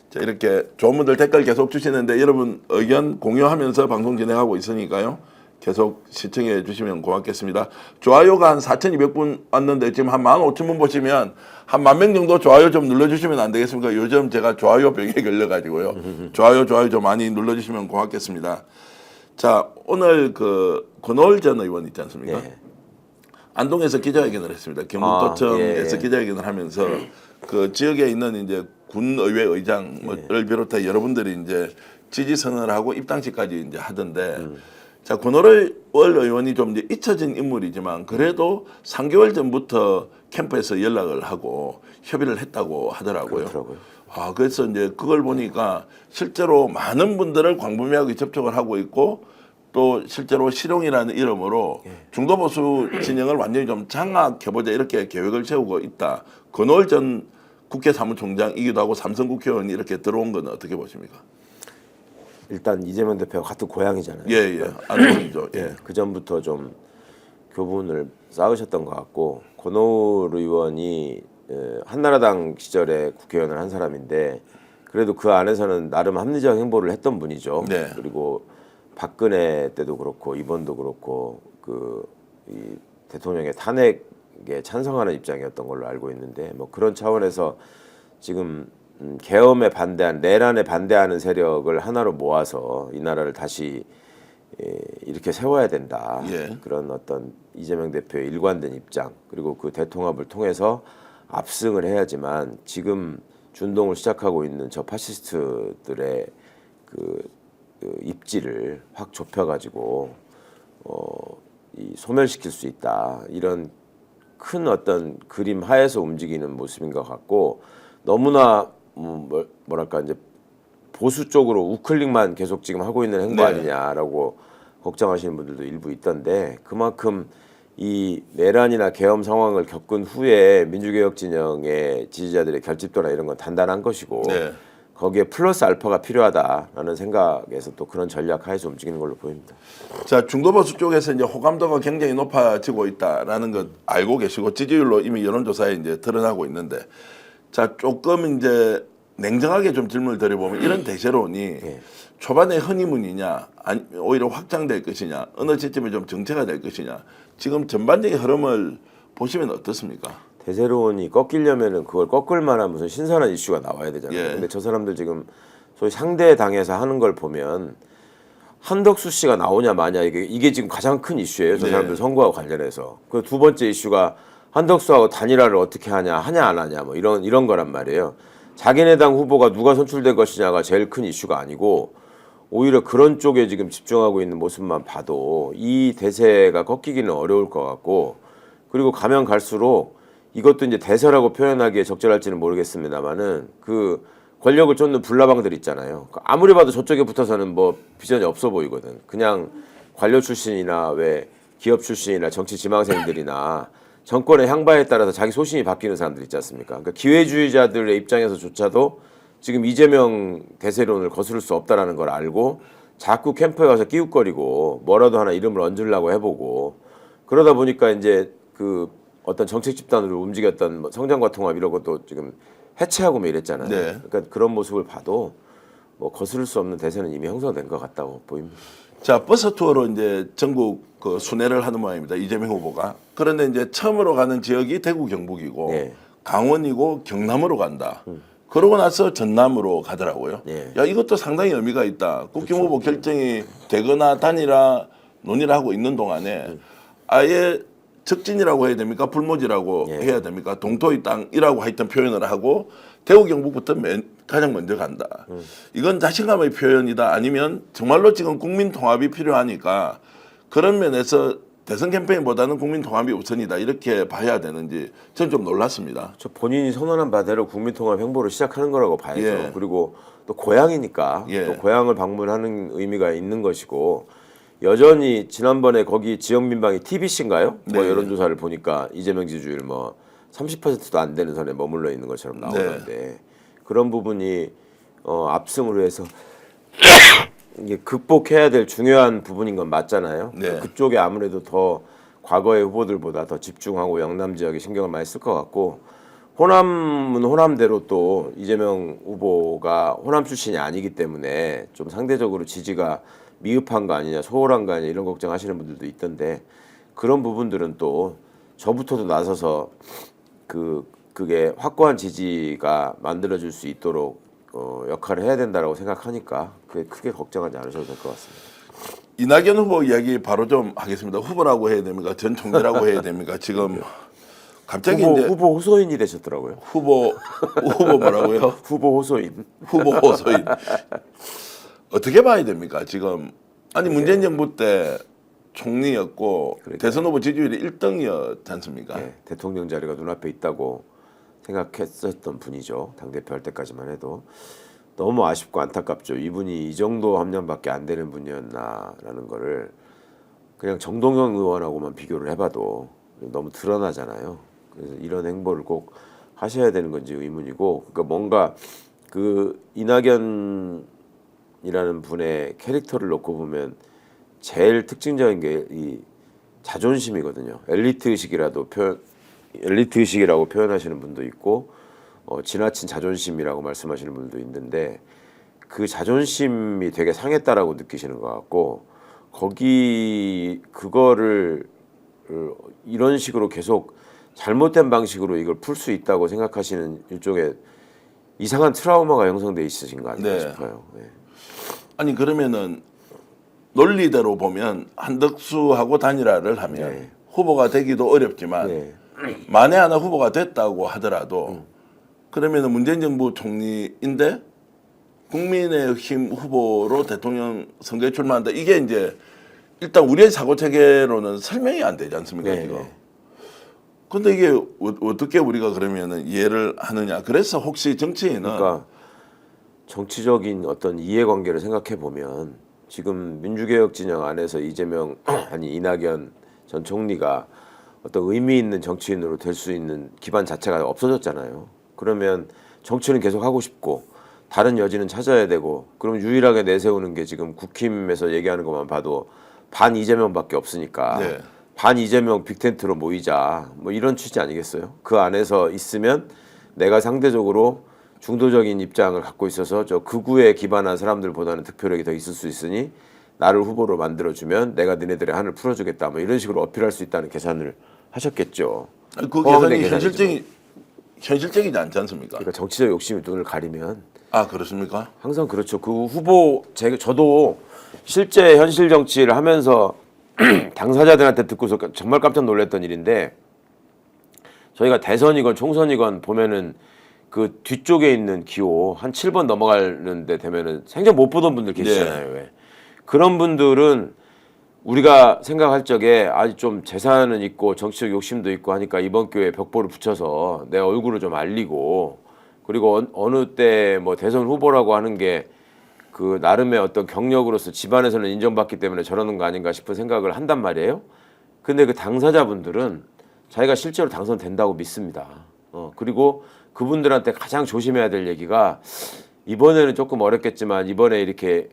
자 이렇게 좋은 분들 댓글 계속 주시는데 여러분 의견 공유하면서 방송 진행하고 있으니까요. 계속 시청해 주시면 고맙겠습니다. 좋아요가 한 4,200분 왔는데 지금 한 15,000분 보시면 한 10,000명 정도 좋아요 좀 눌러주시면 안 되겠습니까? 요즘 제가 좋아요 병에 걸려가지고요. 좋아요 좀 많이 눌러주시면 고맙겠습니다. 자 오늘 그 권오을 전 의원 있지 않습니까? 안동에서 기자회견을 했습니다. 경북도청에서 예. 기자회견을 하면서 그 지역에 있는 이제 군의회 의장을 비롯해 여러분들이 이제 지지 선언을 하고 입당시까지 이제 하던데 자 권오월 의원이 좀 이제 잊혀진 인물이지만 그래도 3개월 전부터 캠프에서 연락을 하고 협의를 했다고 하더라고요. 그렇더라고요. 아 그래서 이제 그걸 보니까 실제로 많은 분들을 광범위하게 접촉을 하고 있고 또 실제로 실용이라는 이름으로 중도보수 진영을 완전히 좀 장악해보자 이렇게 계획을 세우고 있다. 권오월 전 국회 사무총장이기도 하고 삼선 국회의원이 이렇게 들어온 건 어떻게 보십니까? 일단 이재명 대표가 같은 고향이잖아요. 예예 안동이죠. 예. 그 전부터 좀 교분을 쌓으셨던 것 같고 권오울 의원이 한나라당 시절에 국회의원을 한 사람인데 그래도 그 안에서는 나름 합리적 행보를 했던 분이죠. 네. 그리고 박근혜 때도 그렇고 이번도 그렇고 이 대통령의 탄핵에 찬성하는 입장이었던 걸로 알고 있는데 뭐 그런 차원에서 지금 계엄에 반대한 내란에 반대하는 세력을 하나로 모아서 이 나라를 다시 이렇게 세워야 된다. 예. 그런 어떤 이재명 대표의 일관된 입장 그리고 그 대통합을 통해서 압승을 해야지만 지금 준동을 시작하고 있는 저 파시스트들의 그 입지를 확 좁혀가지고 이 소멸시킬 수 있다. 이런 큰 어떤 그림 하에서 움직이는 모습인 것 같고 너무나 뭐랄까 이제 보수 쪽으로 우클릭만 계속 지금 하고 있는 행보 네. 아니냐라고 걱정하시는 분들도 일부 있던데 그만큼 이 내란이나 계엄 상황을 겪은 후에 민주개혁 진영의 지지자들의 결집도나 이런 건 단단한 것이고 네. 거기에 플러스 알파가 필요하다라는 생각에서 또 그런 전략 하에서 움직이는 걸로 보입니다. 자 중도보수 쪽에서 이제 호감도가 굉장히 높아지고 있다라는 것 알고 계시고 지지율로 이미 여론조사에 이제 드러나고 있는데 자 조금 이제 냉정하게 좀 질문을 드려보면 이런 대세론이 초반에 허니문이냐 아니 오히려 확장될 것이냐 어느 시점에 좀 정체가 될 것이냐 지금 전반적인 흐름을 보시면 어떻습니까? 대세론이 꺾이려면은 그걸 꺾을 만한 무슨 신선한 이슈가 나와야 되잖아요. 예. 근데 저 사람들 지금 소위 상대 당에서 하는 걸 보면 한덕수 씨가 나오냐 마냐 이게 지금 가장 큰 이슈예요. 저 네. 사람들 선거와 관련해서. 그 두 번째 이슈가 한덕수하고 단일화를 어떻게 하냐 안 하냐 뭐 이런 거란 말이에요. 자기네 당 후보가 누가 선출될 것이냐가 제일 큰 이슈가 아니고 오히려 그런 쪽에 지금 집중하고 있는 모습만 봐도 이 대세가 꺾이기는 어려울 것 같고 그리고 가면 갈수록 이것도 이제 대세라고 표현하기에 적절할지는 모르겠습니다만은 그 권력을 쫓는 불나방들 있잖아요. 아무리 봐도 저쪽에 붙어서는 뭐 비전이 없어 보이거든. 그냥 관료 출신이나 왜 기업 출신이나 정치 지망생들이나 정권의 향방에 따라서 자기 소신이 바뀌는 사람들 있지 않습니까? 그러니까 기회주의자들의 입장에서조차도 지금 이재명 대세론을 거스를 수 없다라는 걸 알고 자꾸 캠프에 가서 끼웃거리고 뭐라도 하나 이름을 얹으려고 해보고 그러다 보니까 이제 그 어떤 정책 집단으로 움직였던 뭐 성장과 통합 이런 것도 지금 해체하고 뭐 이랬잖아요. 네. 그러니까 그런 모습을 봐도 뭐 거스를 수 없는 대세는 이미 형성된 것 같다고 보입니다. 자 버스 투어로 이제 전국 그 순회를 하는 모양입니다. 이재명 후보가. 그런데 이제 처음으로 가는 지역이 대구 경북이고 네. 강원이고 경남으로 간다. 그러고 나서 전남으로 가더라고요. 네. 야 이것도 상당히 의미가 있다. 국정 후보 결정이 되거나 단일화 논의를 하고 있는 동안에 아예 적진이라고 해야 됩니까? 불모지라고 예. 해야 됩니까? 동토의 땅이라고 하여튼 표현을 하고 대구 경북부터 가장 먼저 간다. 이건 자신감의 표현이다. 아니면 정말로 지금 국민 통합이 필요하니까 그런 면에서 대선 캠페인보다는 국민 통합이 우선이다. 이렇게 봐야 되는지 저는 좀 놀랐습니다. 저 본인이 선언한 바대로 국민통합 행보를 시작하는 거라고 봐야죠. 예. 그리고 또 고향이니까 예. 또 고향을 방문하는 의미가 있는 것이고 여전히 지난번에 거기 지역 민방위 TBC인가요? 뭐 네. 여론조사를 보니까 이재명 지지율 뭐 30%도 안 되는 선에 머물러 있는 것처럼 나오는데 그런 부분이 압승으로 해서 이게 극복해야 될 중요한 부분인 건 맞잖아요. 네. 그쪽에 아무래도 더 과거의 후보들보다 더 집중하고 영남 지역에 신경을 많이 쓸 것 같고 호남은 호남대로 또 이재명 후보가 호남 출신이 아니기 때문에 좀 상대적으로 지지가 미흡한 거 아니냐 소홀한 거 아니냐 이런 걱정하시는 분들도 있던데 그런 부분들은 또 저부터도 나서서 그게 확고한 지지가 만들어질 수 있도록 역할을 해야 된다라고 생각하니까 그게 크게 걱정하지 않으셔도 될 것 같습니다. 이낙연 후보 이야기 바로 좀 하겠습니다. 후보라고 해야 됩니까? 전 총리라고 해야 됩니까? 지금 갑자기 이제 후보 호소인이 되셨더라고요. 후보 뭐라고요? 후보 호소인. 후보 호소인. 어떻게 봐야 됩니까? 지금 아니 문재인 정부 때 총리였고 대선 후보 지지율이 1등이었지 않습니까? 네, 대통령 자리가 눈앞에 있다고 생각했었던 분이죠. 당대표 할 때까지만 해도. 너무 아쉽고 안타깝죠. 이분이 이 정도 함량밖에 안 되는 분이었나라는 거를 그냥 정동영 의원하고만 비교를 해봐도 너무 드러나잖아요. 그래서 이런 행보를 꼭 하셔야 되는 건지 의문이고, 그러니까 뭔가 그 이낙연이라는 분의 캐릭터를 놓고 보면 제일 특징적인 게 이 자존심이거든요. 엘리트 의식이라고 표현하시는 분도 있고, 지나친 자존심이라고 말씀하시는 분도 있는데, 그 자존심이 되게 상했다라고 느끼시는 것 같고, 그거를 이런 식으로 계속 잘못된 방식으로 이걸 풀 수 있다고 생각하시는 일종의 이상한 트라우마가 형성돼 있으신 거 아닌가 싶어요. 네. 아니 그러면은 논리대로 보면 한덕수하고 단일화를 하면 후보가 되기도 어렵지만 만에 하나 후보가 됐다고 하더라도 그러면은 문재인 정부 총리인데 국민의힘 후보로 대통령 선거에 출마한다. 이게 이제 일단 우리의 사고 체계로는 설명이 안 되지 않습니까 지금? 근데 이게 어떻게 우리가 그러면은 이해를 하느냐? 그래서 혹시 정치인은 그러니까 정치적인 어떤 이해관계를 생각해 보면 지금 민주개혁 진영 안에서 이재명 아니 이낙연 전 총리가 어떤 의미 있는 정치인으로 될 수 있는 기반 자체가 없어졌잖아요. 그러면 정치는 계속 하고 싶고 다른 여지는 찾아야 되고, 그럼 유일하게 내세우는 게 지금 국힘에서 얘기하는 것만 봐도 반 이재명밖에 없으니까 반 이재명 빅텐트로 모이자 뭐 이런 취지 아니겠어요? 그 안에서 있으면 내가 상대적으로 중도적인 입장을 갖고 있어서 저 극우에 기반한 사람들보다는 득표력이 더 있을 수 있으니 나를 후보로 만들어주면 내가 너네들의 한을 풀어주겠다 뭐 이런 식으로 어필할 수 있다는 계산을 하셨겠죠. 그 계산이 현실적이지 않지 않습니까? 그러니까 정치적 욕심이 눈을 가리면 그렇습니까? 항상 그렇죠. 그 후보 저도 실제 현실 정치를 하면서 당사자들한테 듣고서 정말 깜짝 놀랐던 일인데, 저희가 대선이건 총선이건 보면은 그 뒤쪽에 있는 기호 한 7번 넘어가는데 되면은 생전 못 보던 분들 계시잖아요. 왜? 그런 분들은 우리가 생각할 적에 아주 좀 재산은 있고 정치적 욕심도 있고 하니까 이번 기회에 벽보를 붙여서 내 얼굴을 좀 알리고, 그리고 어느 때 뭐 대선 후보라고 하는 게 그 나름의 어떤 경력으로서 집안에서는 인정받기 때문에 저러는 거 아닌가 싶은 생각을 한단 말이에요. 근데 그 당사자분들은 자기가 실제로 당선된다고 믿습니다. 그리고 그분들한테 가장 조심해야 될 얘기가, 이번에는 조금 어렵겠지만 이번에 이렇게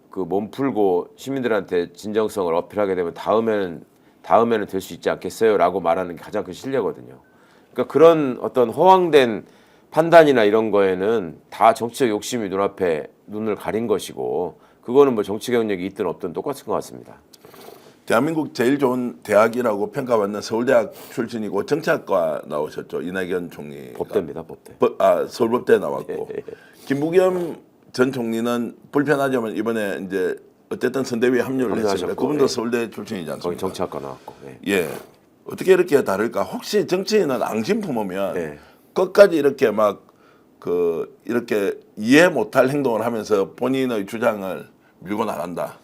그 몸 풀고 시민들한테 진정성을 어필하게 되면 다음에는 될 수 있지 않겠어요?라고 말하는 게 가장 큰 신뢰거든요. 그러니까 그런 어떤 허황된 판단이나 이런 거에는 다 정치적 욕심이 눈앞에 눈을 가린 것이고, 그거는 뭐 정치 경력이 있든 없든 똑같은 것 같습니다. 대한민국 제일 좋은 대학이라고 평가받는 서울대학 출신이고 정치학과 나오셨죠. 이낙연 총리. 법대입니다. 법대. 서울법대 나왔고 김부겸 전 총리는 불편하지만 이번에 이제 어쨌든 선대위에 합류를 했습니다. 그분도 서울대 출신이지 않습니까? 거기 정치학과 나왔고. 예. 어떻게 이렇게 다를까? 혹시 정치인은 앙심 품으면 끝까지 이렇게 이렇게 이해 못할 행동을 하면서 본인의 주장을 밀고 나간다.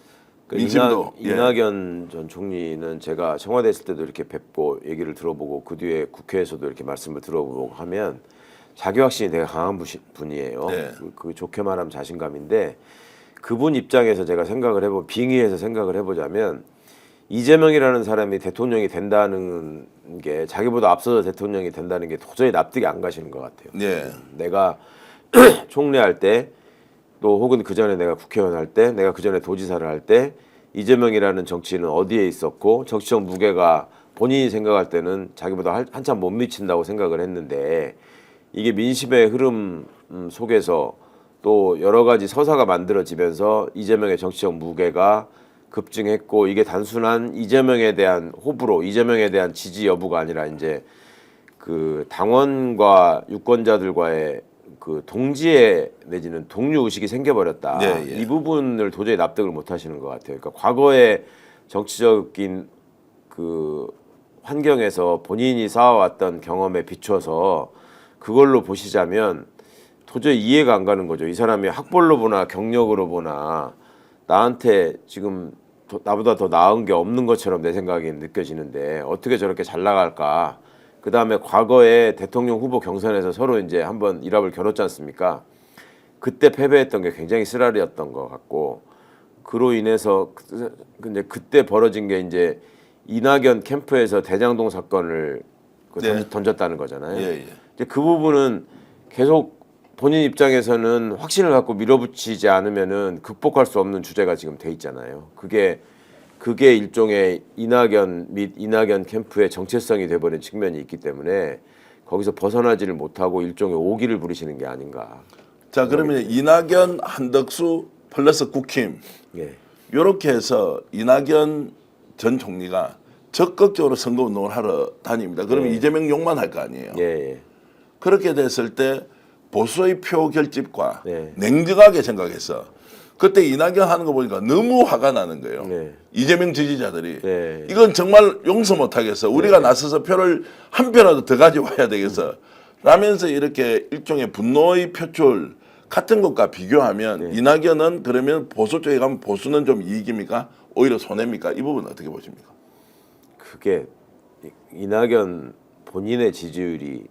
민심도. 이낙연 전 총리는 제가 청와대 있을 때도 이렇게 뵙고 얘기를 들어보고 그 뒤에 국회에서도 이렇게 말씀을 들어보고 하면 자기 확신이 되게 강한 분이에요. 그 좋게 말하면 자신감인데, 그분 입장에서 제가 빙의해서 생각을 해보자면 이재명이라는 사람이 대통령이 된다는 게, 자기보다 앞서서 대통령이 된다는 게 도저히 납득이 안 가시는 것 같아요. 내가 총리할 때, 또 혹은 그 전에 내가 국회의원 할 때, 내가 그 전에 도지사를 할 때 이재명이라는 정치인은 어디에 있었고 정치적 무게가 본인이 생각할 때는 자기보다 한참 못 미친다고 생각을 했는데, 이게 민심의 흐름 속에서 또 여러 가지 서사가 만들어지면서 이재명의 정치적 무게가 급증했고, 이게 단순한 이재명에 대한 호불호, 이재명에 대한 지지 여부가 아니라 이제 그 당원과 유권자들과의 그 동지애 내지는 동료 의식이 생겨버렸다. 예, 예. 이 부분을 도저히 납득을 못 하시는 것 같아요. 그러니까 과거의 정치적인 그 환경에서 본인이 쌓아왔던 경험에 비춰서 그걸로 보시자면 도저히 이해가 안 가는 거죠. 이 사람이 학벌로 보나 경력으로 보나 나한테 지금 나보다 더 나은 게 없는 것처럼 내 생각이 느껴지는데 어떻게 저렇게 잘 나갈까? 그 다음에 과거에 대통령 후보 경선에서 서로 이제 한번 일합을 겨뤘지 않습니까? 그때 패배했던 게 굉장히 쓰라리였던 것 같고 그로 인해서 근데 그때 벌어진 게 이제 이낙연 캠프에서 대장동 사건을 네. 던졌다는 거잖아요. 예, 예. 이제 그 부분은 계속 본인 입장에서는 확신을 갖고 밀어붙이지 않으면은 극복할 수 없는 주제가 지금 돼 있잖아요. 그게 일종의 이낙연 및 이낙연 캠프의 정체성이 돼버린 측면이 있기 때문에 거기서 벗어나지를 못하고 일종의 오기를 부리시는 게 아닌가. 자, 그러면 이낙연, 한덕수 플러스 국힘 예, 이렇게 해서 이낙연 전 총리가 적극적으로 선거운동을 하러 다닙니다. 그러면 이재명 욕만 할 거 아니에요. 예, 예. 그렇게 됐을 때 보수의 표 결집과 네. 냉정하게 생각해서 그때 이낙연 하는 거 보니까 너무 화가 나는 거예요. 네. 이재명 지지자들이 네. 이건 정말 용서 못하겠어. 우리가 나서서 표를 한 표라도 더 가져와야 되겠어. 라면서 이렇게 일종의 분노의 표출 같은 것과 비교하면 이낙연은 그러면 보수 쪽에 가면 보수는 좀 이익입니까? 오히려 손해입니까? 이 부분은 어떻게 보십니까? 그게 이낙연 본인의 지지율이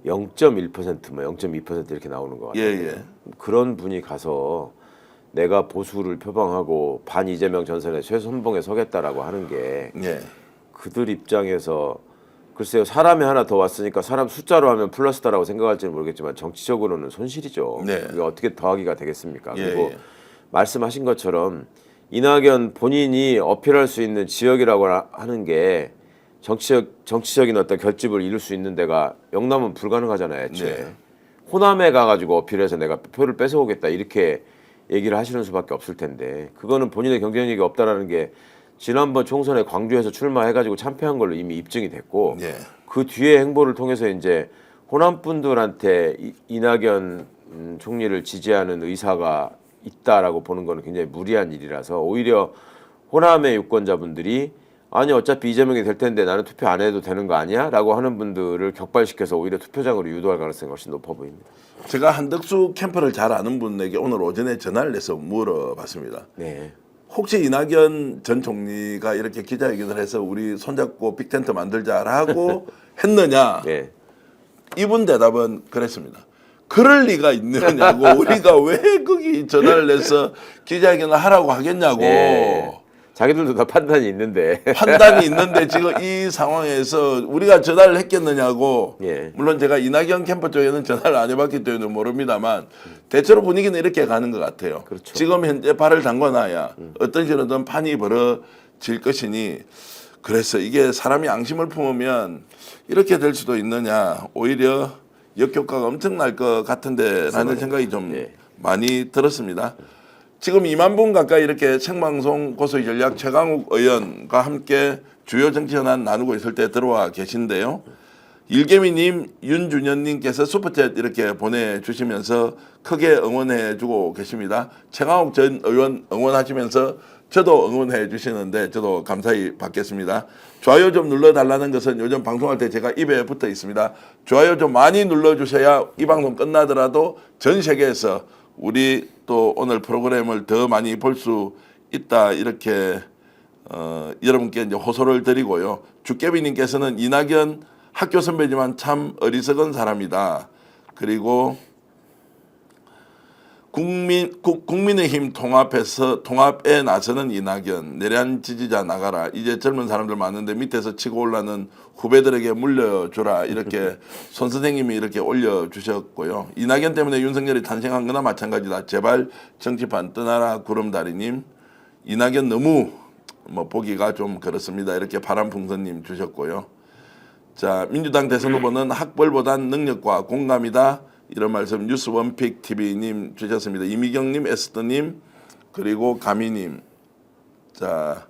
0.1% 뭐 0.2% 이렇게 나오는 것 같아요. 예, 예. 그런 분이 가서 내가 보수를 표방하고 반 이재명 전선에 최선봉에 서겠다라고 하는 게 예. 그들 입장에서 글쎄요 사람이 하나 더 왔으니까 사람 숫자로 하면 플러스다라고 생각할지는 모르겠지만 정치적으로는 손실이죠. 네. 이게 어떻게 더하기가 되겠습니까? 예, 그리고 예. 말씀하신 것처럼 이낙연 본인이 어필할 수 있는 지역이라고 하는 게 정치적인 어떤 결집을 이룰 수 있는 데가 영남은 불가능하잖아요. 애초에. 네. 호남에 가가지고 어필해서 내가 표를 뺏어오겠다 이렇게 얘기를 하시는 수밖에 없을 텐데 그거는 본인의 경쟁력이 없다라는 게 지난번 총선에 광주에서 출마해가지고 참패한 걸로 이미 입증이 됐고 예. 그 뒤에 행보를 통해서 이제 호남 분들한테 이낙연 총리를 지지하는 의사가 있다라고 보는 거는 굉장히 무리한 일이라서 오히려 호남의 유권자분들이 아니 어차피 이재명이 될 텐데 나는 투표 안 해도 되는 거 아니야? 라고 하는 분들을 격발시켜서 오히려 투표장으로 유도할 가능성이 훨씬 높아 보입니다. 제가 한덕수 캠프를 잘 아는 분에게 오늘 오전에 전화를 해서 물어봤습니다. 네. 혹시 이낙연 전 총리가 이렇게 기자회견을 해서 우리 손잡고 빅텐트 만들자라고 했느냐? 네. 이분 대답은 그랬습니다. 그럴 리가 있느냐고 우리가 왜 거기 전화를 해서 기자회견을 하라고 하겠냐고. 네. 자기들도 다 판단이 있는데. 판단이 있는데 지금 이 상황에서 우리가 전화를 했겠느냐고. 예. 물론 제가 이낙연 캠프 쪽에는 전화를 안 해봤기 때문에 모릅니다만 대체로 분위기는 이렇게 가는 것 같아요. 그렇죠. 지금 현재 발을 담궈놔야 어떤 식으로든 판이 벌어질 것이니 그래서 이게 사람이 앙심을 품으면 이렇게 될 수도 있느냐. 오히려 역효과가 엄청날 것 같은데 라는 생각이 좀 예. 많이 들었습니다. 지금 2만 분 가까이 이렇게 생방송 고소의 전략 최강욱 의원과 함께 주요 정치 현안 나누고 있을 때 들어와 계신데요. 일개미님, 윤준현님께서 슈퍼챗 이렇게 보내주시면서 크게 응원해주고 계십니다. 최강욱 전 의원 응원하시면서 저도 응원해 주시는데 저도 감사히 받겠습니다. 좋아요 좀 눌러달라는 것은 요즘 방송할 때 제가 입에 붙어 있습니다. 좋아요 좀 많이 눌러주셔야 이 방송 끝나더라도 전 세계에서 우리 또 오늘 프로그램을 더 많이 볼 수 있다 이렇게 여러분께 이제 호소를 드리고요. 주깨비님께서는 이낙연 학교 선배지만 참 어리석은 사람이다. 그리고 국민의힘 통합에 나서는 이낙연 내란 지지자 나가라. 이제 젊은 사람들 많은데 밑에서 치고 올라는 후배들에게 물려주라. 이렇게 손 선생님이 이렇게 올려주셨고요. 이낙연 때문에 윤석열이 탄생한 거나 마찬가지다. 제발 정치판 떠나라 구름다리님. 이낙연 너무 보기가 좀 그렇습니다. 이렇게 파란풍선님 주셨고요. 자, 민주당 대선 후보는 학벌보단 능력과 공감이다. 이런 말씀 뉴스 원픽 TV님 주셨습니다. 이미경님, 에스더님, 그리고 가미님, 자,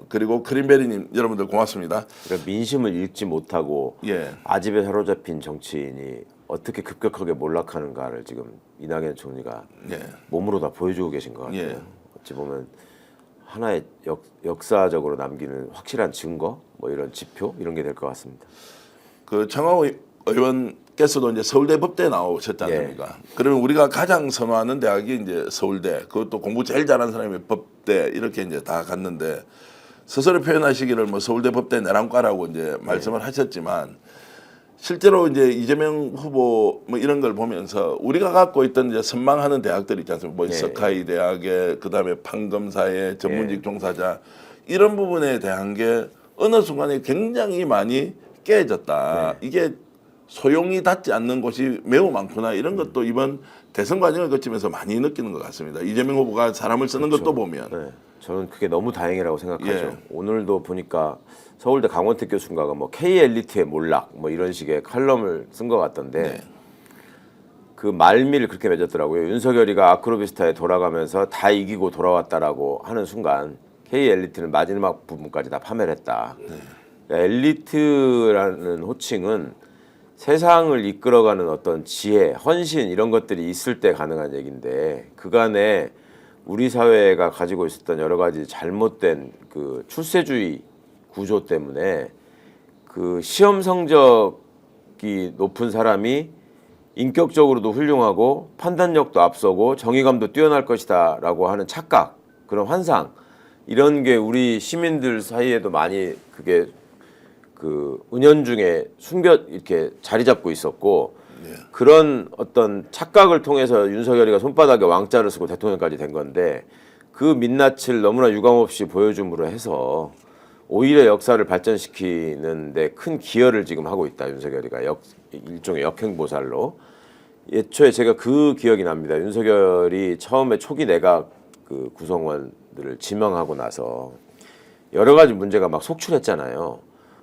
그리고 크림베리님 여러분들 고맙습니다. 그러니까 민심을 읽지 못하고 예, 아집에 사로잡힌 정치인이 어떻게 급격하게 몰락하는가를 지금 이낙연 총리가 예. 몸으로 다 보여주고 계신 것 같아요. 예. 어찌 보면 하나의 역사적으로 남기는 확실한 증거, 뭐 이런 지표 이런 게 될 것 같습니다. 그 청하호 의원께서도 이제 서울대 법대 나오셨지 않습니까? 그러면 우리가 가장 선호하는 대학이 이제 서울대, 그것도 공부 제일 잘하는 사람이 법대 이렇게 이제 다 갔는데 스스로 표현하시기를 뭐 서울대 법대 내랑과라고 이제 말씀을 하셨지만 실제로 이제 이재명 후보 뭐 이런 걸 보면서 우리가 갖고 있던 이제 선망하는 대학들 있지 않습니까? 뭐 스카이 대학에 그다음에 판검사에 전문직 종사자 이런 부분에 대한 게 어느 순간에 굉장히 많이 깨졌다. 이게 소용이 닿지 않는 곳이 매우 많구나. 이런 것도 이번 대선 과정을 거치면서 많이 느끼는 것 같습니다. 이재명 후보가 사람을 쓰는 것도 보면. 네. 저는 그게 너무 다행이라고 생각하죠. 예. 오늘도 보니까 서울대 강원택 교수인가가 뭐 K 엘리트의 몰락 뭐 이런 식의 칼럼을 쓴 것 같던데 네. 그 말미를 그렇게 맺었더라고요. 윤석열이가 아크로비스타에 돌아가면서 다 이기고 돌아왔다라고 하는 순간 K 엘리트는 마지막 부분까지 다 파멸 했다. 그러니까 엘리트라는 호칭은 세상을 이끌어가는 어떤 지혜, 헌신 이런 것들이 있을 때 가능한 얘기인데 그간에 우리 사회가 가지고 있었던 여러 가지 잘못된 그 출세주의 구조 때문에 그 시험 성적이 높은 사람이 인격적으로도 훌륭하고 판단력도 앞서고 정의감도 뛰어날 것이다라고 하는 착각, 그런 환상 이런 게 우리 시민들 사이에도 많이 그게 그 은연중에 이렇게 자리 잡고 있었고 그런 어떤 착각을 통해서 윤석열이가 손바닥에 왕자를 쓰고 대통령까지 된 건데 그 민낯을 너무나 유감없이 보여줌으로 해서 오히려 역사를 발전시키는 데 큰 기여를 지금 하고 있다. 윤석열이가 일종의 역행보살로. 예초에 제가 그 기억이 납니다. 윤석열이 처음에 초기 내각 그 구성원들을 지명하고 나서 여러 가지 문제가 막 속출했잖아요.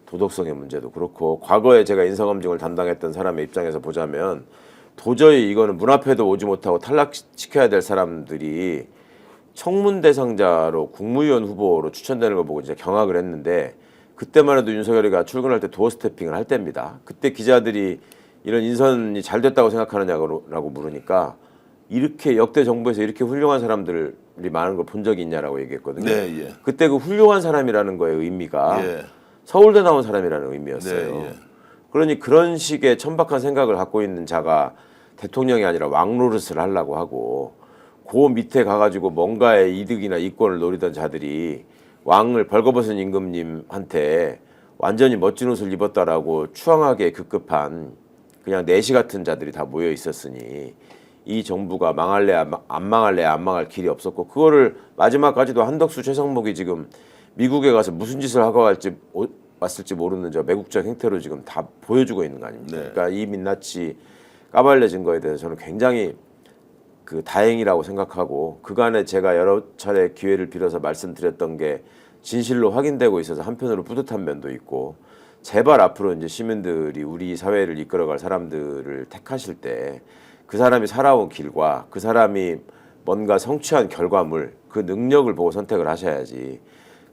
도덕성의 문제도 그렇고 과거에 제가 인사검증을 담당했던 사람의 입장에서 보자면 도저히 이거는 문 앞에도 오지 못하고 탈락시켜야 될 사람들이 청문 대상자로 국무위원 후보로 추천되는 걸 보고 이제 경악을 했는데 그때만 해도 윤석열이가 출근할 때 도어 스태핑을 할 때입니다. 그때 기자들이 이런 인선이 잘 됐다고 생각하느냐고 물으니까 이렇게 역대 정부에서 이렇게 훌륭한 사람들이 많은 걸 본 적이 있냐라고 얘기했거든요. 네, 예. 그때 그 훌륭한 사람이라는 거의 의미가 예. 서울대 나온 사람이라는 의미였어요. 네, 예. 그러니 그런 식의 천박한 생각을 갖고 있는 자가 대통령이 아니라 왕노릇을 하려고 하고 그 밑에 가가지고 뭔가의 이득이나 이권을 노리던 자들이 왕을 벌거벗은 임금님한테 완전히 멋진 옷을 입었다라고 추앙하게 급급한 그냥 내시 같은 자들이 다 모여 있었으니 이 정부가 망할래 안 망할 길이 없었고 그거를 마지막까지도 한덕수 최성목이 지금 미국에 가서 무슨 짓을 하고 왔을지 모르는 저 매국적 행태로 지금 다 보여주고 있는 거 아닙니까? 네. 그러니까 이 민낯이 까발려진 거에 대해서 저는 굉장히 그 다행이라고 생각하고 그간에 제가 여러 차례 기회를 빌어서 말씀드렸던 게 진실로 확인되고 있어서 한편으로 뿌듯한 면도 있고 제발 앞으로 이제 시민들이 우리 사회를 이끌어갈 사람들을 택하실 때 그 사람이 살아온 길과 그 사람이 뭔가 성취한 결과물 그 능력을 보고 선택을 하셔야지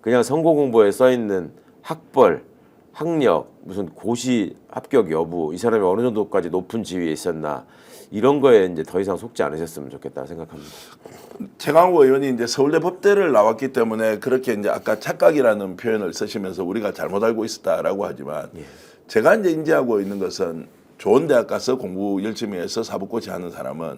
그냥 선거 공보에 써 있는 학벌, 학력, 무슨 고시 합격 여부 이 사람이 어느 정도까지 높은 지위에 있었나 이런 거에 이제 더 이상 속지 않으셨으면 좋겠다 생각합니다. 최강욱 의원이 이제 서울대 법대를 나왔기 때문에 그렇게 이제 아까 착각이라는 표현을 쓰시면서 우리가 잘못 알고 있었다라고 하지만 제가 이제 인지하고 있는 것은 좋은 대학 가서 공부 열심히 해서 사법고시 하는 사람은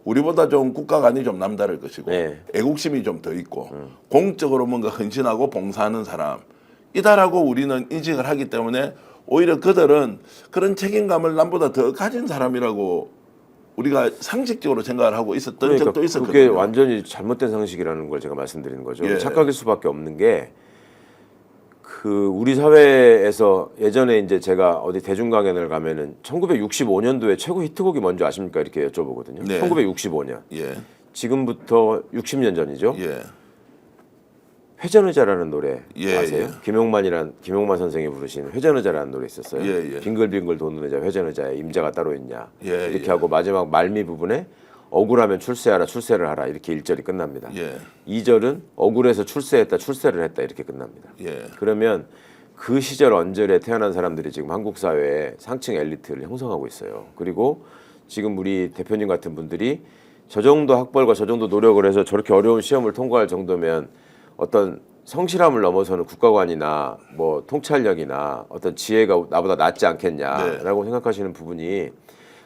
우리보다 좀 국가관이 좀 남다를 것이고 애국심이 좀 더 있고 공적으로 뭔가 헌신하고 봉사하는 사람이다라고 우리는 인식을 하기 때문에 오히려 그들은 그런 책임감을 남보다 더 가진 사람이라고 우리가 상식적으로 생각을 하고 있었던 그러니까 적도 있었거든요. 그게 완전히 잘못된 상식이라는 걸 제가 말씀드리는 거죠. 착각일 수밖에 없는 게 그 우리 사회에서 예전에 이제 제가 어디 대중 강연을 가면은 1965년도에 최고 히트곡이 뭔지 아십니까? 이렇게 여쭤보거든요. 네. 1965년. 예. 지금부터 60년 전이죠. 예. 회전의자라는 노래 예, 아세요? 예. 김용만 선생이 부르신 회전의자라는 노래 있었어요. 예, 예. 빙글빙글 도는 의자 회전의자에 임자가 따로 있냐. 예, 이렇게 예. 하고 마지막 말미 부분에 억울하면 출세하라 출세를 하라 이렇게 1절이 끝납니다. 예. 2절은 억울해서 출세했다 출세를 했다 이렇게 끝납니다. 예. 그러면 그 시절 언저리에 태어난 사람들이 지금 한국 사회에 상층 엘리트를 형성하고 있어요. 그리고 지금 우리 대표님 같은 분들이 저 정도 학벌과 저 정도 노력을 해서 저렇게 어려운 시험을 통과할 정도면 어떤 성실함을 넘어서는 국가관이나 뭐 통찰력이나 어떤 지혜가 나보다 낫지 않겠냐라고 생각하시는 부분이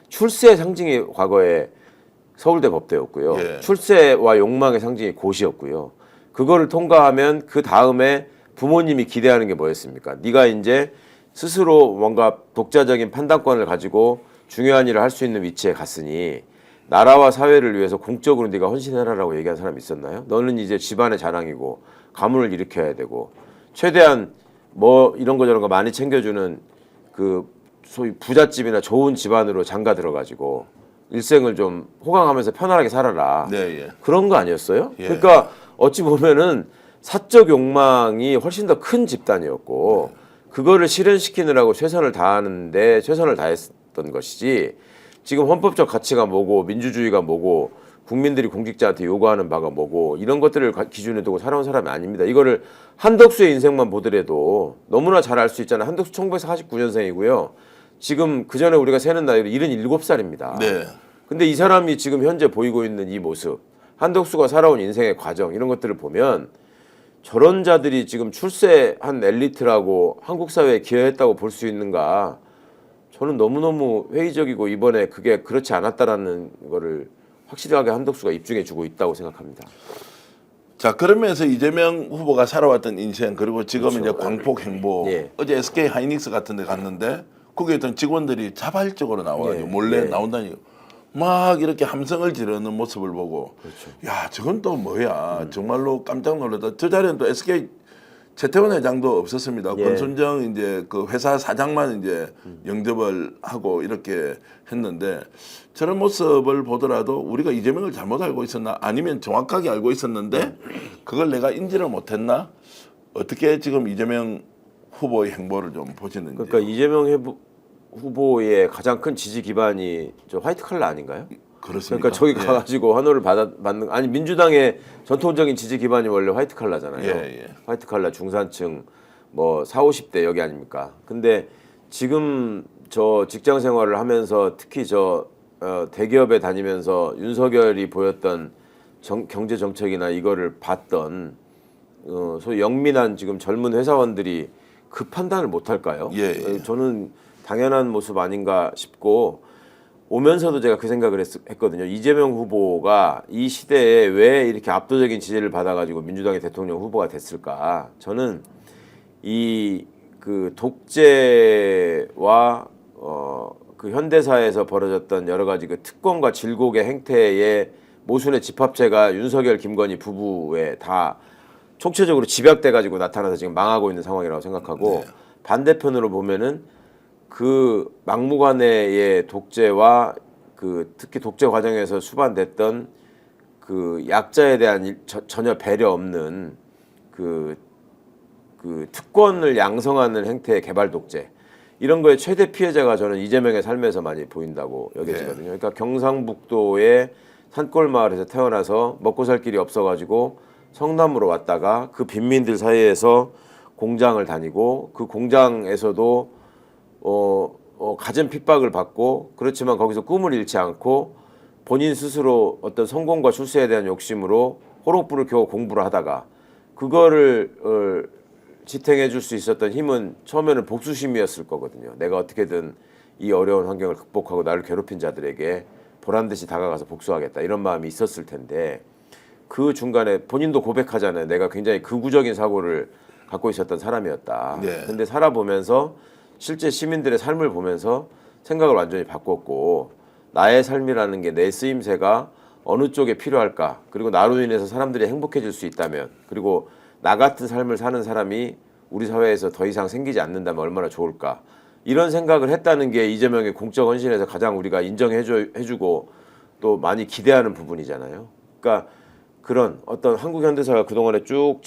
출세의 상징이 과거에 서울대 법대였고요. 예. 출세와 욕망의 상징이 고시였고요. 그거를 통과하면 그 다음에 부모님이 기대하는 게 뭐였습니까? 네가 이제 스스로 뭔가 독자적인 판단권을 가지고 중요한 일을 할 수 있는 위치에 갔으니 나라와 사회를 위해서 공적으로 네가 헌신해라라고 얘기한 사람이 있었나요? 너는 이제 집안의 자랑이고 가문을 일으켜야 되고 최대한 뭐 이런 거 저런 거 많이 챙겨주는 그 소위 부잣집이나 좋은 집안으로 장가 들어가지고 일생을 좀 호강하면서 편안하게 살아라. 네, 예. 그런 거 아니었어요? 예. 그러니까 어찌 보면은 사적 욕망이 훨씬 더 큰 집단이었고 그거를 실현시키느라고 최선을 다하는데 최선을 다했던 것이지 지금 헌법적 가치가 뭐고 민주주의가 뭐고 국민들이 공직자한테 요구하는 바가 뭐고 이런 것들을 기준에 두고 살아온 사람이 아닙니다. 이거를 한덕수의 인생만 보더라도 너무나 잘 알 수 있잖아요. 한덕수 1949년생이고요. 지금 그 전에 우리가 세는 나이로 77살입니다. 네. 근데 이 사람이 지금 현재 보이고 있는 이 모습, 한덕수가 살아온 인생의 과정 이런 것들을 보면 저런 자들이 지금 출세한 엘리트라고 한국 사회에 기여했다고 볼 수 있는가? 저는 너무너무 회의적이고 이번에 그게 그렇지 않았다라는 거를 확실하게 한덕수가 입증해 주고 있다고 생각합니다. 자, 그러면서 이재명 후보가 살아왔던 인생 그리고 지금 그렇죠. 이제 광폭 행보 예. 어제 SK 하이닉스 같은 데 갔는데 거기에 있던 직원들이 자발적으로 나와가지고 예. 몰래 예. 나온다니 막 이렇게 함성을 지르는 모습을 보고 그렇죠. 야 저건 또 뭐야 정말로 깜짝 놀랐다. 저 자리에는 또 SK 최태원 회장도 없었습니다. 예. 권순정 이제 그 회사 사장만 이제 영접을 하고 이렇게 했는데 저런 모습을 보더라도 우리가 이재명을 잘못 알고 있었나 아니면 정확하게 알고 있었는데 그걸 내가 인지를 못했나 어떻게 지금 이재명 후보의 행보를 좀 보시는지. 그러니까 이재명 후보의 가장 큰 지지 기반이 저 화이트 칼라 아닌가요? 그렇습니까? 그러니까 저기 예. 가가지고 환호를 받는 아니 민주당의 전통적인 지지 기반이 원래 화이트 칼라잖아요. 예, 예. 화이트 칼라 중산층 뭐 40, 50대 여기 아닙니까? 근데 지금 저 직장 생활을 하면서 특히 저 대기업에 다니면서 윤석열이 보였던 경제 정책이나 이거를 봤던 소위 영민한 지금 젊은 회사원들이 그 판단을 못 할까요? 예, 예. 저는 당연한 모습 아닌가 싶고 오면서도 제가 그 생각을 했거든요. 이재명 후보가 이 시대에 왜 이렇게 압도적인 지지를 받아가지고 민주당의 대통령 후보가 됐을까? 저는 이 그 독재와 그 현대사에서 벌어졌던 여러 가지 그 특권과 질곡의 행태의 모순의 집합체가 윤석열, 김건희 부부에 다 총체적으로 집약돼가지고 나타나서 지금 망하고 있는 상황이라고 생각하고 네. 반대편으로 보면은 그 막무가내의 독재와 그 특히 독재 과정에서 수반됐던 그 약자에 대한 전혀 배려 없는 그 특권을 양성하는 행태의 개발 독재 이런 거의 최대 피해자가 저는 이재명의 삶에서 많이 보인다고 여겨지거든요. 그러니까 경상북도의 산골 마을에서 태어나서 먹고 살 길이 없어가지고 성남으로 왔다가 그 빈민들 사이에서 공장을 다니고 그 공장에서도 가진 핍박을 받고 그렇지만 거기서 꿈을 잃지 않고 본인 스스로 어떤 성공과 출세에 대한 욕심으로 호롱불을 켜고 공부를 하다가 그거를 지탱해 줄 수 있었던 힘은 처음에는 복수심이었을 거거든요. 내가 어떻게든 이 어려운 환경을 극복하고 나를 괴롭힌 자들에게 보란듯이 다가가서 복수하겠다 이런 마음이 있었을 텐데 그 중간에 본인도 고백하잖아요. 내가 굉장히 극우적인 사고를 갖고 있었던 사람이었다. 네. 근데 살아보면서 실제 시민들의 삶을 보면서 생각을 완전히 바꿨고 나의 삶이라는 게 내 쓰임새가 어느 쪽에 필요할까 그리고 나로 인해서 사람들이 행복해질 수 있다면 그리고 나 같은 삶을 사는 사람이 우리 사회에서 더 이상 생기지 않는다면 얼마나 좋을까 이런 생각을 했다는 게 이재명의 공적 헌신에서 가장 우리가 인정해주고 또 많이 기대하는 부분이잖아요. 그러니까 그런 어떤 한국 현대사가 그동안에 쭉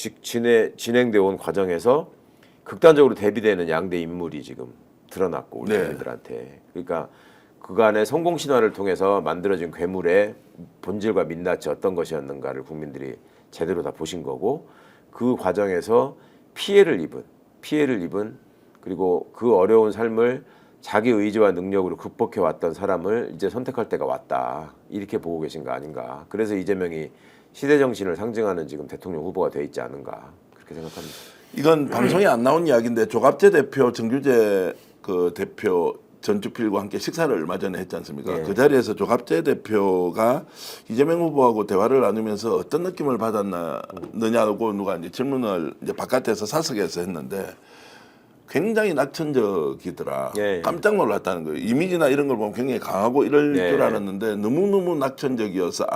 진행되어 온 과정에서 극단적으로 대비되는 양대 인물이 지금 드러났고 우리 국민들한테 그러니까 그간의 성공 신화를 통해서 만들어진 괴물의 본질과 민낯이 어떤 것이었는가를 국민들이 제대로 다 보신 거고 그 과정에서 피해를 입은 피해를 입은 그리고 그 어려운 삶을 자기 의지와 능력으로 극복해 왔던 사람을 이제 선택할 때가 왔다. 이렇게 보고 계신 거 아닌가. 그래서 이재명이 시대 정신을 상징하는 지금 대통령 후보가 돼 있지 않은가. 그렇게 생각합니다. 이건 방송에 안 나온 이야기인데 조갑재 대표, 정규재 그 대표 전주필과 함께 식사를 얼마 전에 했지 않습니까? 예. 그 자리에서 조갑재 대표가 이재명 후보하고 대화를 나누면서 어떤 느낌을 받았느냐고 누가 이제 질문을 이제 바깥에서 사석에서 했는데 굉장히 낙천적이더라. 예. 깜짝 놀랐다는 거예요. 이미지나 이런 걸 보면 굉장히 강하고 이럴 예. 줄 알았는데 너무너무 낙천적이어서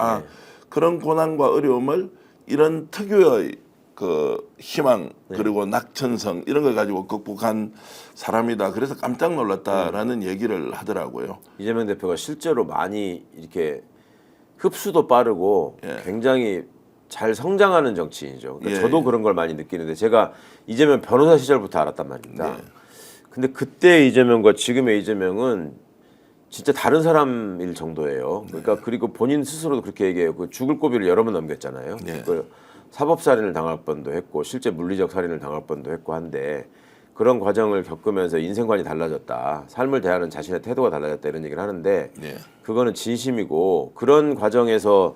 그런 고난과 어려움을 이런 특유의 그 희망 그리고 낙천성 이런 걸 가지고 극복한 사람이다. 그래서 깜짝 놀랐다라는 얘기를 하더라고요. 이재명 대표가 실제로 많이 이렇게 흡수도 빠르고 굉장히 잘 성장하는 정치인이죠. 그러니까 저도 그런 걸 많이 느끼는데 제가 이재명 변호사 시절부터 알았단 말입니다. 근데 그때 이재명과 지금의 이재명은 진짜 다른 사람일 정도예요. 그러니까 그리고 본인 스스로도 그렇게 얘기해요. 그 죽을 고비를 여러 번 넘겼잖아요. 그 사법 살인을 당할 뻔도 했고 실제 물리적 살인을 당할 뻔도 했고 한데 그런 과정을 겪으면서 인생관이 달라졌다. 삶을 대하는 자신의 태도가 달라졌다 이런 얘기를 하는데 그거는 진심이고 그런 과정에서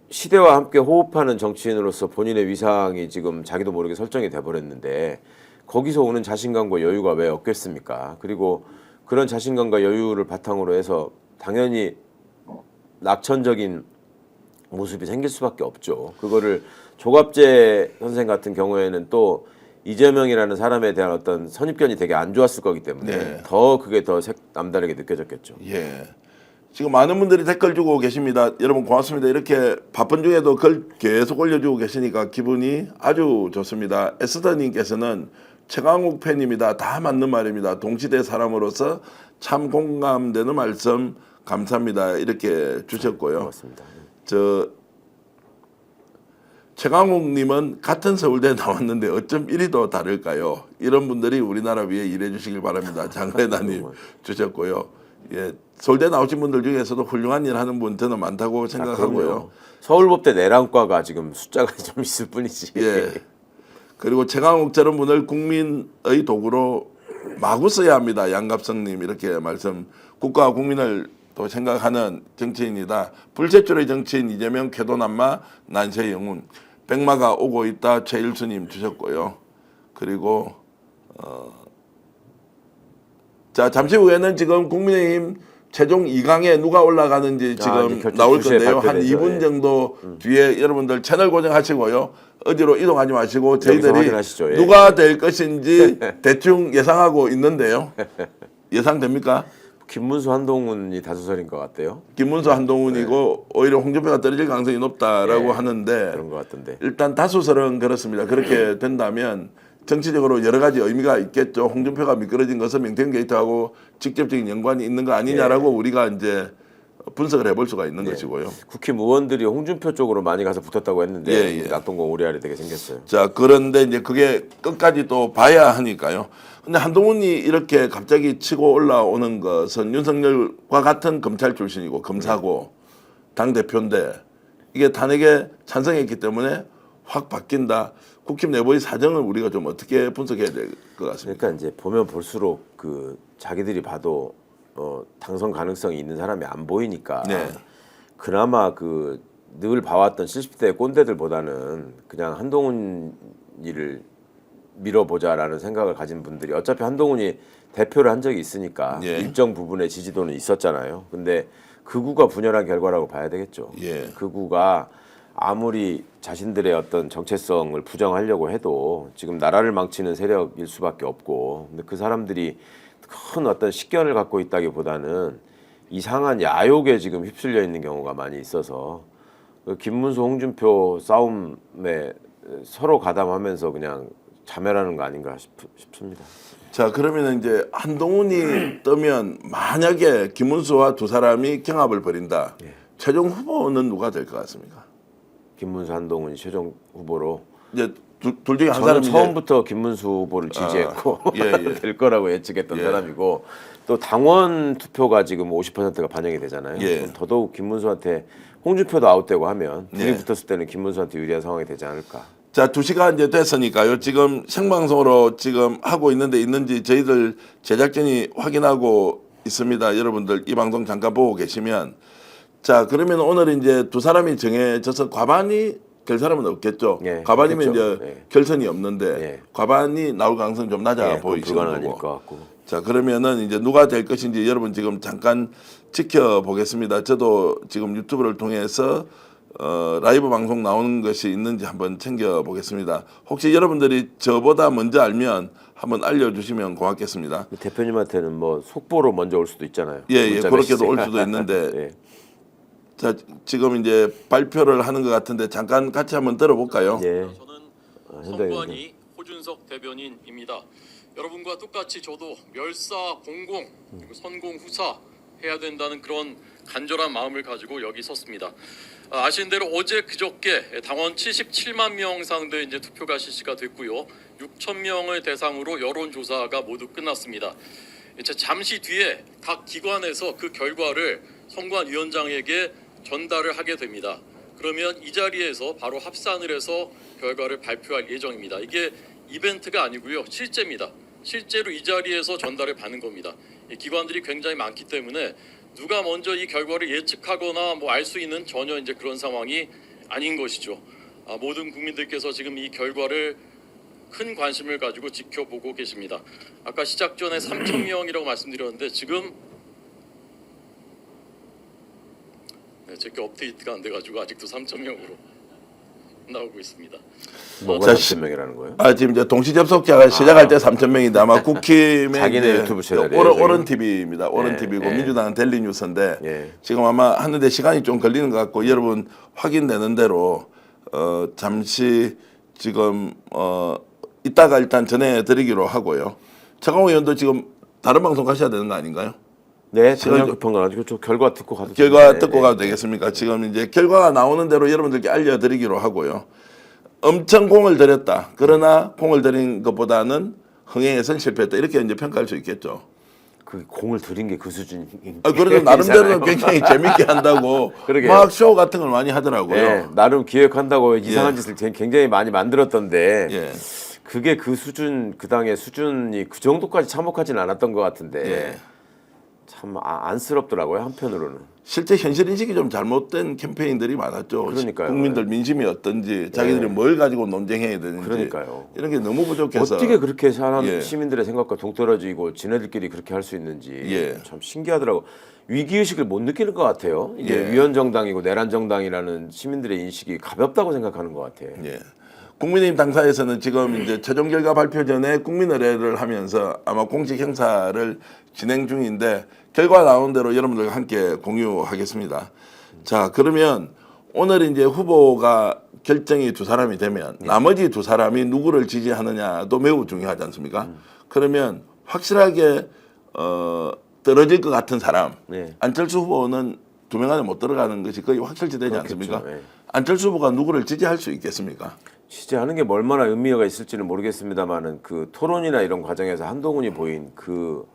시대와 함께 호흡하는 정치인으로서 본인의 위상이 지금 자기도 모르게 설정이 돼버렸는데 거기서 오는 자신감과 여유가 왜 없겠습니까? 그리고 그런 자신감과 여유를 바탕으로 해서 당연히 낙천적인 모습이 생길 수밖에 없죠. 그거를 조갑재 선생 같은 경우에는 또 이재명이라는 사람에 대한 어떤 선입견이 되게 안 좋았을 거기 때문에 더 그게 더 남다르게 느껴졌겠죠. 예. 지금 많은 분들이 댓글 주고 계십니다. 여러분 고맙습니다. 이렇게 바쁜 중에도 글 계속 올려주고 계시니까 기분이 아주 좋습니다. 에스더님께서는 최강욱 팬입니다. 다 맞는 말입니다. 동시대 사람으로서 참 공감되는 말씀 감사합니다. 이렇게 주셨고요. 고맙습니다. 최강욱님은 같은 서울대 나왔는데 어쩜 이리 더 다를까요? 이런 분들이 우리나라 위해 일해 주시길 바랍니다. 장래다님 주셨고요. 예, 서울대 나오신 분들 중에서도 훌륭한 일 하는 분 저는 많다고 생각하고요. 서울법대 내란과가 지금 숫자가 좀 있을 뿐이지. 예. 그리고 최강욱 저런 분을 국민의 도구로 마구 써야 합니다. 양갑성님 이렇게 말씀. 국가와 국민을 또 생각하는 정치인이다. 불세출의 정치인 이재명 쾌도난마 난세의 영웅. 백마가 오고 있다. 최일수님 주셨고요. 그리고 자 잠시 후에는 지금 국민의힘 최종 2강에 누가 올라가는지 지금 나올 건데요. 한 2분 정도 뒤에 여러분들 채널 고정하시고요. 어디로 이동하지 마시고 저희들이 누가 될 것인지 대충 예상하고 있는데요. 예상됩니까? 김문수 한동훈이 다수설인 것 같대요. 김문수 한동훈이고 오히려 홍준표가 떨어질 가능성이 높다라고 하는데 그런 것 같던데. 일단 다수설은 그렇습니다. 그렇게 된다면 정치적으로 여러 가지 의미가 있겠죠. 홍준표가 미끄러진 것은 명태균 게이트하고 직접적인 연관이 있는 거 아니냐라고 우리가 이제 분석을 해볼 수가 있는 것이고요. 국힘 의원들이 홍준표 쪽으로 많이 가서 붙었다고 했는데 낙동강 오리알이 되게 생겼어요. 자 그런데 이제 그게 끝까지 또 봐야 하니까요. 근데 한동훈이 이렇게 갑자기 치고 올라오는 것은 윤석열과 같은 검찰 출신이고 검사고 당 대표인데 이게 탄핵에 찬성했기 때문에 확 바뀐다. 국힘 내부의 사정을 우리가 좀 어떻게 분석해야 될 것 같습니까? 그러니까 이제 보면 볼수록 그 자기들이 봐도 당선 가능성이 있는 사람이 안 보이니까 그나마 그 늘 봐왔던 70대 꼰대들보다는 그냥 한동훈이를 밀어보자라는 생각을 가진 분들이 어차피 한동훈이 대표를 한 적이 있으니까 일정 부분의 지지도는 있었잖아요. 근데 극우가 분열한 결과라고 봐야 되겠죠. 극우가 아무리 자신들의 어떤 정체성을 부정하려고 해도 지금 나라를 망치는 세력일 수밖에 없고 근데 그 사람들이 큰 어떤 식견을 갖고 있다기보다는 이상한 야욕에 지금 휩쓸려 있는 경우가 많이 있어서 김문수 홍준표 싸움에 서로 가담하면서 그냥 자멸하는 거 아닌가 싶습니다. 자 그러면 이제 한동훈이 뜨면 만약에 김문수와 두 사람이 경합을 벌인다. 최종 후보는 누가 될 것 같습니까? 김문수 한동훈이 최종 후보로 이제 둘 중에 한 저는 사람이 처음부터 김문수 후보를 지지했고 될 거라고 예측했던 사람이고 또 당원 투표가 지금 50%가 반영이 되잖아요. 그럼 더더욱 김문수한테 홍준표도 아웃되고 하면 둘이 붙었을 때는 김문수한테 유리한 상황이 되지 않을까. 자, 2시간 이제 됐으니까요. 지금 생방송으로 지금 하고 있는지 저희들 제작진이 확인하고 있습니다. 여러분들 이 방송 잠깐 보고 계시면 자, 그러면 오늘 이제 두 사람이 정해져서 과반이 될 사람은 없겠죠. 예, 과반이면 없겠죠. 이제 예. 결선이 없는데 예. 과반이 나올 가능성이 좀 낮아 예, 보이시는 불가능할 거고. 것 같고. 자, 그러면은 이제 누가 될 것인지 여러분 지금 잠깐 지켜보겠습니다. 저도 지금 유튜브를 통해서 라이브 방송 나오는 것이 있는지 한번 챙겨보겠습니다. 혹시 여러분들이 저보다 먼저 알면 한번 알려주시면 고맙겠습니다. 대표님한테는 뭐 속보로 먼저 올 수도 있잖아요. 예, 문자 그렇게도 올 메시지가. 수도 있는데 예. 자, 지금 이제 발표를 하는 것 같은데 잠깐 같이 한번 들어볼까요? 예. 저는 현장에 선관위 호준석 대변인입니다. 여러분과 똑같이 저도 멸사 공공 그리고 선공 후사 해야 된다는 그런 간절한 마음을 가지고 여기 섰습니다. 아시는 대로 어제 그저께 당원 77만 명 상대 이제 투표가 실시가 됐고요. 6천 명을 대상으로 여론 조사가 모두 끝났습니다. 이제 잠시 뒤에 각 기관에서 그 결과를 선관위원장에게 전달을 하게 됩니다. 그러면 이 자리에서 바로 합산을 해서 결과를 발표할 예정입니다. 이게 이벤트가 아니고요, 실제입니다. 실제로 이 자리에서 전달을 받는 겁니다. 이 기관들이 굉장히 많기 때문에 누가 먼저 이 결과를 예측하거나 뭐 알 수 있는 전혀 이제 그런 상황이 아닌 것이죠. 모든 국민들께서 지금 이 결과를 큰 관심을 가지고 지켜보고 계십니다. 아까 시작 전에 3천 명이라고 말씀드렸는데 지금 제게 업데이트가 안 돼가지고 아직도 3천 명으로 나오고 있습니다. 뭐가 자, 3,000명이라는 거예요? 지금 이제 동시 접속자가 시작할 때 3,000명인데 아마 국힘의 자기네 이제 유튜브 채널이에요, 오른 TV입니다. 오른 예, TV고 예. 민주당은 델리 뉴스인데 예. 지금 아마 하는데 시간이 좀 걸리는 것 같고 여러분 확인되는 대로 잠시 지금 이따가 일단 전해드리기로 하고요. 차광호 의원도 지금 다른 방송 가셔야 되는 거 아닌가요? 네, 시간이 전혀 급한 건 아니고 저 결과 듣고 가도 결과 되는데. 듣고 가도 되겠습니까? 지금 이제 결과가 나오는 대로 여러분들께 알려드리기로 하고요. 엄청 공을 들였다. 그러나 공을 들인 것보다는 흥행에선 실패했다. 이렇게 이제 평가할 수 있겠죠. 그 공을 들인 게 그 수준. 그래도 나름대로는 굉장히 재밌게 한다고 그러게요. 막 쇼 같은 걸 많이 하더라고요. 예, 나름 기획한다고 이상한 짓을 굉장히 많이 만들었던데 예. 그게 그 수준, 그 당의 수준이 그 정도까지 참혹하진 않았던 것 같은데 예. 참 안쓰럽더라고요, 한편으로는. 실제 현실 인식이 좀 잘못된 캠페인들이 많았죠. 그러니까요. 국민들 민심이 어떤지, 자기들이 뭘 가지고 논쟁해야 되는지, 그러니까요. 이런 게 너무 부족해서 어떻게 그렇게 사람 예. 시민들의 생각과 동떨어지고 지네들끼리 그렇게 할 수 있는지 예. 참 신기하더라고. 위기 의식을 못 느끼는 것 같아요. 이게 예. 위헌 정당이고 내란 정당이라는 시민들의 인식이 가볍다고 생각하는 것 같아요. 예. 국민의힘 당사에서는 지금 이제 최종 결과 발표 전에 국민의례를 하면서 아마 공식 행사를 진행 중인데 결과 나온 대로 여러분들과 함께 공유하겠습니다. 자, 그러면 오늘 이제 후보가 결정이 두 사람이 되면 나머지 두 사람이 누구를 지지하느냐도 매우 중요하지 않습니까? 그러면 확실하게 떨어질 것 같은 사람, 네. 안철수 후보는 2명 안에 못 들어가는 것이 거의 확실시되지 않습니까? 예. 안철수 후보가 누구를 지지할 수 있겠습니까? 취재하는 게 얼마나 의미가 있을지는 모르겠습니다만은 그 토론이나 이런 과정에서 한동훈이 보인 그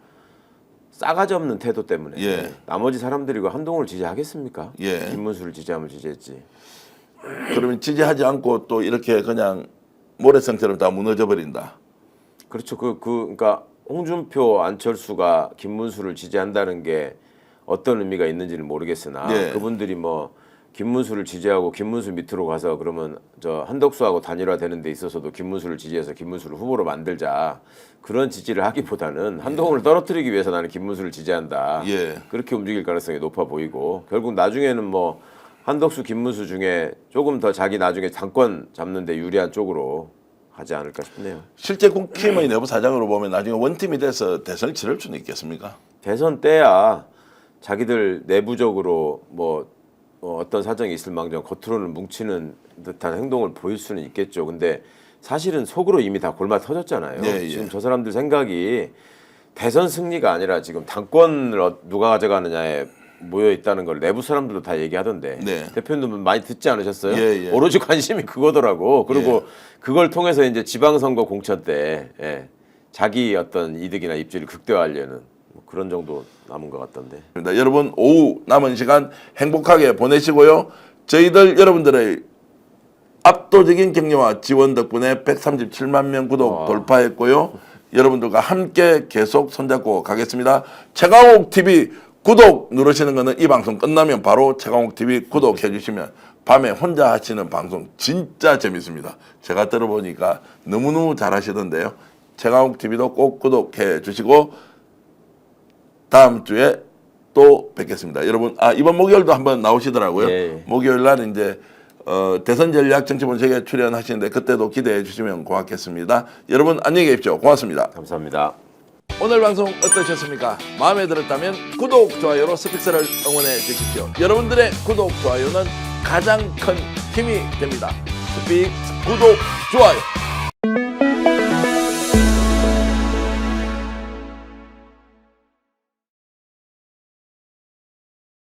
싸가지 없는 태도 때문에 예. 나머지 사람들이 그 한동훈을 지지하겠습니까? 예. 김문수를 지지하면 지지했지. 그러면 지지하지 않고 또 이렇게 그냥 모래성처럼 다 무너져 버린다. 그렇죠. 그러니까 홍준표, 안철수가 김문수를 지지한다는 게 어떤 의미가 있는지는 모르겠으나 예. 그분들이 뭐 김문수를 지지하고 김문수 밑으로 가서 그러면 저 한덕수하고 단일화되는 데 있어서도 김문수를 지지해서 김문수를 후보로 만들자 그런 지지를 하기보다는 한동훈을 떨어뜨리기 위해서 나는 김문수를 지지한다. 예. 그렇게 움직일 가능성이 높아 보이고 결국 나중에는 뭐 한덕수, 김문수 중에 조금 더 자기 나중에 당권 잡는 데 유리한 쪽으로 하지 않을까 싶네요. 실제 국힘의 내부 사정으로 보면 나중에 원팀이 돼서 대선을 치를 수는 있겠습니까? 대선 때야 자기들 내부적으로 뭐 어떤 사정이 있을 망정 겉으로는 뭉치는 듯한 행동을 보일 수는 있겠죠. 근데 사실은 속으로 이미 다 골마 터졌잖아요. 예, 예. 지금 저 사람들 생각이 대선 승리가 아니라 지금 당권을 누가 가져가느냐에 모여 있다는 걸 내부 사람들도 다 얘기하던데 네. 대표님도 많이 듣지 않으셨어요? 예, 예. 오로지 관심이 그거더라고. 그리고 예. 그걸 통해서 이제 지방선거 공천 때 자기 어떤 이득이나 입지를 극대화하려는 뭐 그런 정도 남은 것 같던데. 여러분 오후 남은 시간 행복하게 보내시고요. 저희들 여러분들의 압도적인 격려와 지원 덕분에 137만 명 구독 돌파했고요. 여러분들과 함께 계속 손잡고 가겠습니다. 최강욱 TV 구독 누르시는 거는 이 방송 끝나면 바로 최강욱 TV 구독해 주시면 밤에 혼자 하시는 방송 진짜 재밌습니다. 제가 들어보니까 너무너무 잘하시던데요. 최강욱 TV도 꼭 구독해 주시고 다음 주에 또 뵙겠습니다. 여러분, 이번 목요일도 한번 나오시더라고요. 예. 목요일 날 이제 대선 전략 정치본색에 출연하시는데 그때도 기대해 주시면 고맙겠습니다. 여러분 안녕히 계십시오. 고맙습니다. 감사합니다. 오늘 방송 어떠셨습니까? 마음에 들었다면 구독, 좋아요로 스픽스를 응원해 주십시오. 여러분들의 구독, 좋아요는 가장 큰 힘이 됩니다. 스픽스 구독, 좋아요.